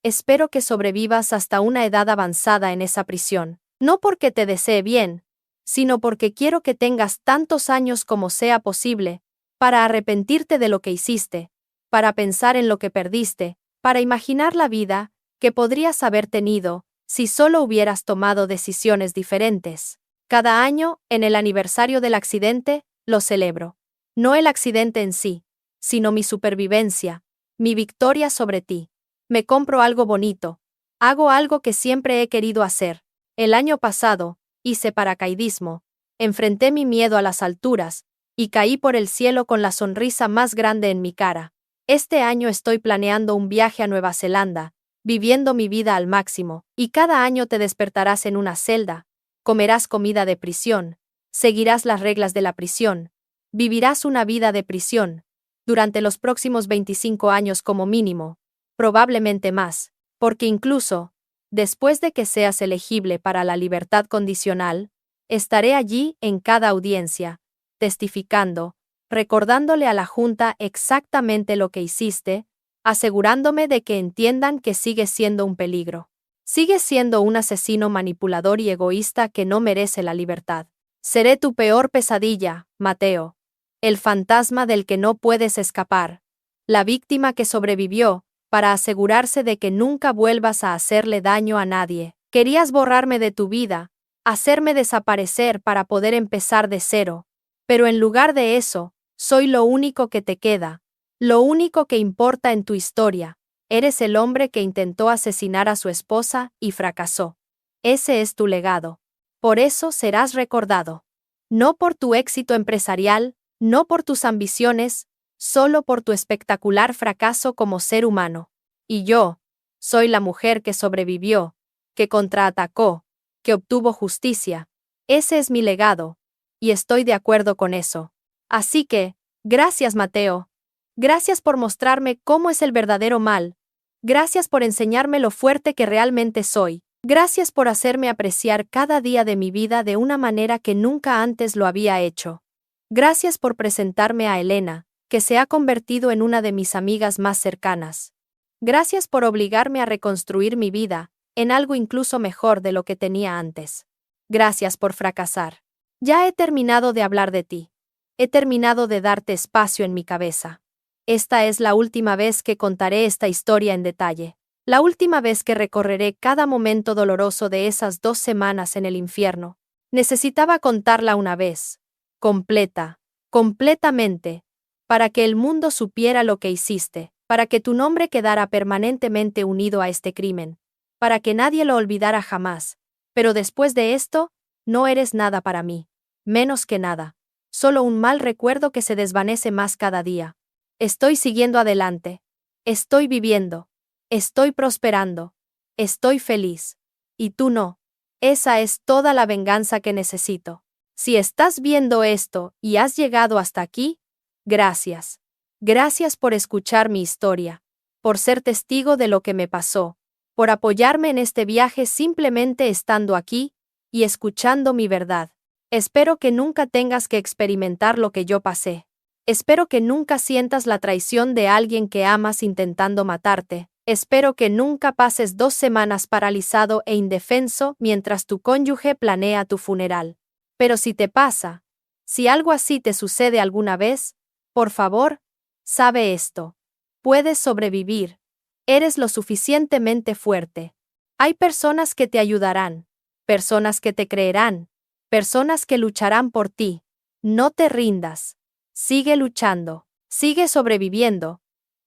Espero que sobrevivas hasta una edad avanzada en esa prisión. No porque te desee bien, sino porque quiero que tengas tantos años como sea posible, para arrepentirte de lo que hiciste, para pensar en lo que perdiste, para imaginar la vida que podrías haber tenido si solo hubieras tomado decisiones diferentes. Cada año, en el aniversario del accidente, lo celebro. No el accidente en sí, sino mi supervivencia, mi victoria sobre ti. Me compro algo bonito. Hago algo que siempre he querido hacer. El año pasado, hice paracaidismo. Enfrenté mi miedo a las alturas y caí por el cielo con la sonrisa más grande en mi cara. Este año estoy planeando un viaje a Nueva Zelanda, viviendo mi vida al máximo, y cada año te despertarás en una celda, comerás comida de prisión, seguirás las reglas de la prisión, vivirás una vida de prisión, durante los próximos 25 años como mínimo, probablemente más, porque incluso, después de que seas elegible para la libertad condicional, estaré allí en cada audiencia, testificando, recordándole a la Junta exactamente lo que hiciste, asegurándome de que entiendan que sigues siendo un peligro. Sigues siendo un asesino manipulador y egoísta que no merece la libertad. Seré tu peor pesadilla, Mateo. el fantasma del que no puedes escapar, la víctima que sobrevivió, para asegurarse de que nunca vuelvas a hacerle daño a nadie. Querías borrarme de tu vida, hacerme desaparecer para poder empezar de cero. Pero en lugar de eso, soy lo único que te queda, lo único que importa en tu historia. Eres el hombre que intentó asesinar a su esposa y fracasó. Ese es tu legado. Por eso serás recordado. No por tu éxito empresarial, no por tus ambiciones, solo por tu espectacular fracaso como ser humano. Y yo, soy la mujer que sobrevivió, que contraatacó, que obtuvo justicia. Ese es mi legado, y estoy de acuerdo con eso. Así que, gracias Mateo. Gracias por mostrarme cómo es el verdadero mal. Gracias por enseñarme lo fuerte que realmente soy. Gracias por hacerme apreciar cada día de mi vida de una manera que nunca antes lo había hecho. Gracias por presentarme a Elena, que se ha convertido en una de mis amigas más cercanas. Gracias por obligarme a reconstruir mi vida, en algo incluso mejor de lo que tenía antes. Gracias por fracasar. Ya he terminado de hablar de ti. He terminado de darte espacio en mi cabeza. Esta es la última vez que contaré esta historia en detalle. La última vez que recorreré cada momento doloroso de esas 2 semanas en el infierno. Necesitaba contarla una vez. Completa. Completamente. Para que el mundo supiera lo que hiciste. Para que tu nombre quedara permanentemente unido a este crimen. Para que nadie lo olvidara jamás. Pero después de esto, no eres nada para mí. Menos que nada. Solo un mal recuerdo que se desvanece más cada día. Estoy siguiendo adelante. Estoy viviendo. Estoy prosperando. Estoy feliz. Y tú no. Esa es toda la venganza que necesito. Si estás viendo esto y has llegado hasta aquí, gracias. Gracias por escuchar mi historia. Por ser testigo de lo que me pasó. Por apoyarme en este viaje simplemente estando aquí y escuchando mi verdad. Espero que nunca tengas que experimentar lo que yo pasé. Espero que nunca sientas la traición de alguien que amas intentando matarte. Espero que nunca pases 2 semanas paralizado e indefenso mientras tu cónyuge planea tu funeral. Pero si te pasa, si algo así te sucede alguna vez, por favor, sabe esto. Puedes sobrevivir. Eres lo suficientemente fuerte. Hay personas que te ayudarán, personas que te creerán, personas que lucharán por ti. No te rindas. Sigue luchando, sigue sobreviviendo,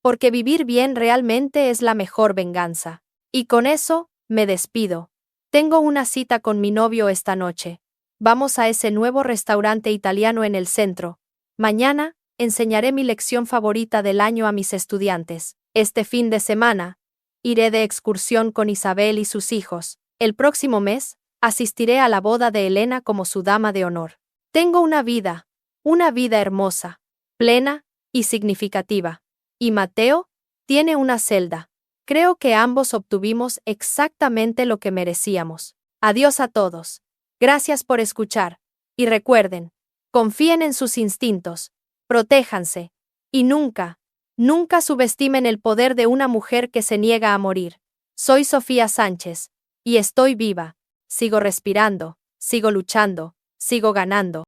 porque vivir bien realmente es la mejor venganza. Y con eso, me despido. Tengo una cita con mi novio esta noche. Vamos a ese nuevo restaurante italiano en el centro. Mañana, enseñaré mi lección favorita del año a mis estudiantes. Este fin de semana, iré de excursión con Isabel y sus hijos. El próximo mes, asistiré a la boda de Elena como su dama de honor. Tengo una vida hermosa, plena y significativa. Y Mateo tiene una celda. Creo que ambos obtuvimos exactamente lo que merecíamos. Adiós a todos. Gracias por escuchar. Y recuerden, confíen en sus instintos, protéjanse, y nunca, nunca subestimen el poder de una mujer que se niega a morir. Soy Sofía Sánchez, y estoy viva. Sigo respirando, sigo luchando, sigo ganando.